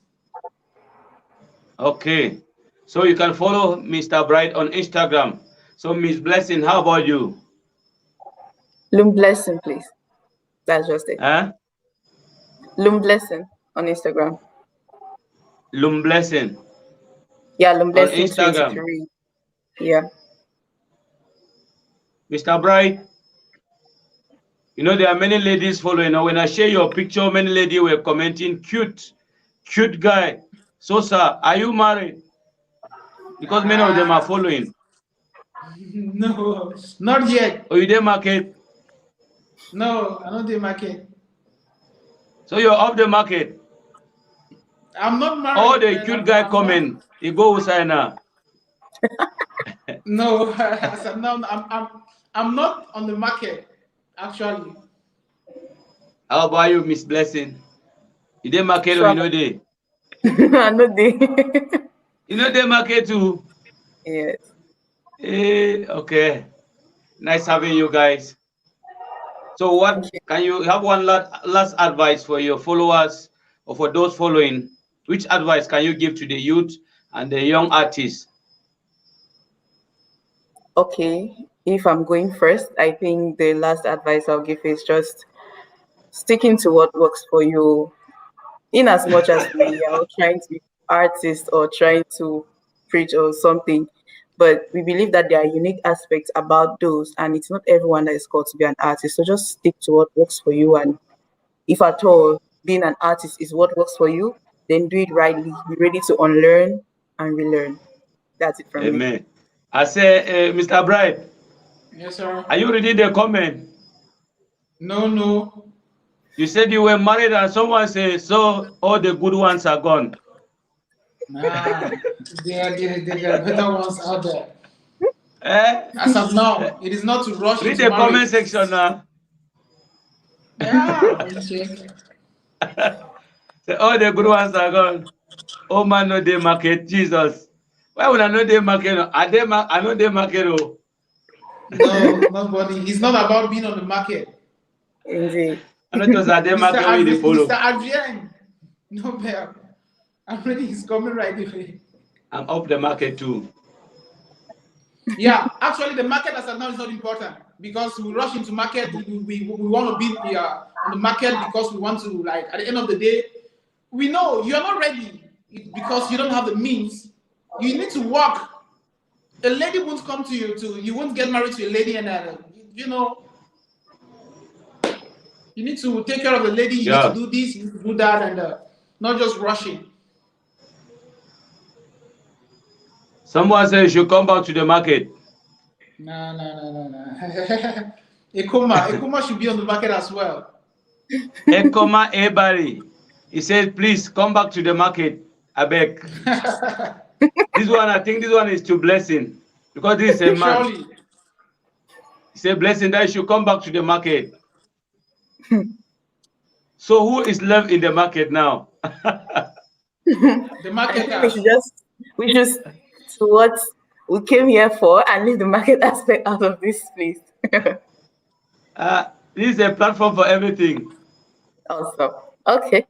Okay. So you can follow Mr. Bright on Instagram. So Miss Blessing, how about you? Loom Blessing, please. That's just it. Huh? Loom Blessing on Instagram. Loom Blessing. Yeah, Loom Blessing on Instagram. 23. Yeah. Mr. Bright, you know there are many ladies following. Now when I share your picture, many ladies were commenting, cute guy. So sir, are you married? Because many of them are following. No, not yet. Oh, you dey market? No, I don't do market. So you're off the market. I'm not married. All the cute guy comment, he go sign now. No, I'm not on the market, actually. How about you, Miss Blessing? You dey market or you know dey? I know they. You know the market too. Yes. Okay. Nice having you guys. So, what Thank you. can you have one last advice for your followers or for those following? Which advice can you give to the youth and the young artists? Okay. If I'm going first, I think the last advice I'll give is just sticking to what works for you. In as much as we are all trying to be artists or trying to preach or something, but we believe that there are unique aspects about those, and it's not everyone that is called to be an artist. So just stick to what works for you, and if at all being an artist is what works for you, then do it rightly. Be ready to unlearn and relearn. That's it from me. Amen. I say, Mr. Bright, Yes, sir. are you reading the comment? No. You said you were married and someone said, so all the good ones are gone. Nah, there are better ones out there. Eh? As of now, it is not to rush Read into the comment marriage. section now. Yeah, okay. Say, all the good ones are gone. Oh man, no they market, Jesus. Why would I know they market? I know they market. Oh. No, nobody. It's not about being on the market. Indeed. I know those are they market where they follow. Mr. Adrien. No, bear. I'm ready. He's coming right away. I'm up the market too. Yeah, actually, the market as of now is not important because we rush into market. We want to be on the market because we want to, like, at the end of the day, we know you're not ready because you don't have the means. You need to work. A lady won't come to you you won't get married to a lady and you need to take care of the lady. You need to do this, you need to do that, and not just rushing. Someone said you should come back to the market. No. Ekoma should be on the market as well. Ekoma Ebari. He said, please come back to the market. I beg. This one, I think this one is to Blessing. Because this is a man. Surely. He said, Blessing, that you should come back to the market. So who is left in the market now? The market. I think we should to what we came here for and leave the market aspect out of this place. This is a platform for everything. Awesome. Okay.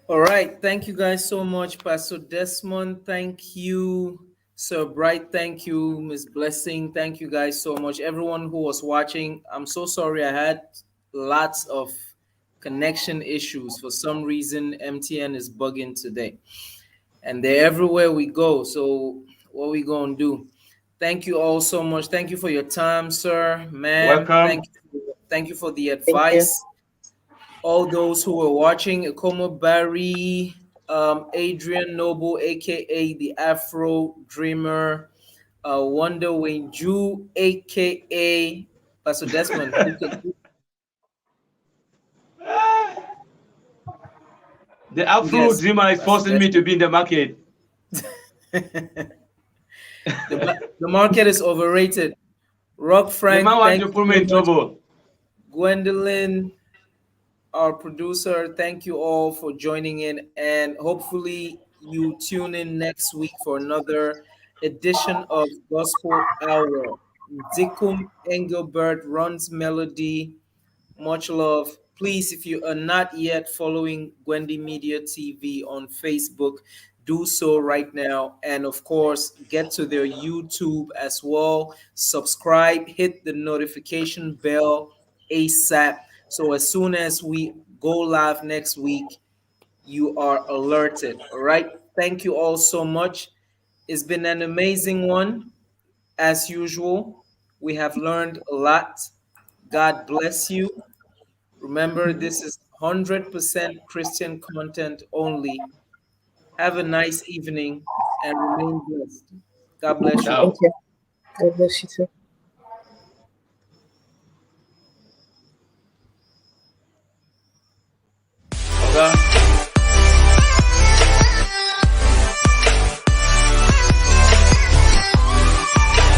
All right. Thank you guys so much, Pastor Desmond. Thank you, Sir Bright. Thank you, Miss Blessing. Thank you guys so much. Everyone who was watching, I'm so sorry I had lots of connection issues. For some reason, MTN is bugging today. And they're everywhere we go. So what we gonna do? Thank you all so much. Thank you for your time, sir. Ma'am. Welcome. Thank you for the advice. All those who were watching, Akoma Barry, Adrian Noble, aka the Afro Dreamer, Wonder Wayne Ju, aka Pastor Desmond. The Afro Dreamer is forcing me to be in the market. The market is overrated. Rock Frank, the man wants to put me in trouble. Gwendolyn, our producer, thank you all for joining in, and hopefully you tune in next week for another edition of Gospel Hour. Dikum Engelbert runs Melody. Much love. Please, if you are not yet following Gwendy Media TV on Facebook, do so right now. And of course, get to their YouTube as well. Subscribe, hit the notification bell ASAP. So as soon as we go live next week, you are alerted. All right. Thank you all so much. It's been an amazing one. As usual, we have learned a lot. God bless you. Remember, this is 100% Christian content only. Have a nice evening and remain blessed. God bless you. Thank you. God bless you too. Okay.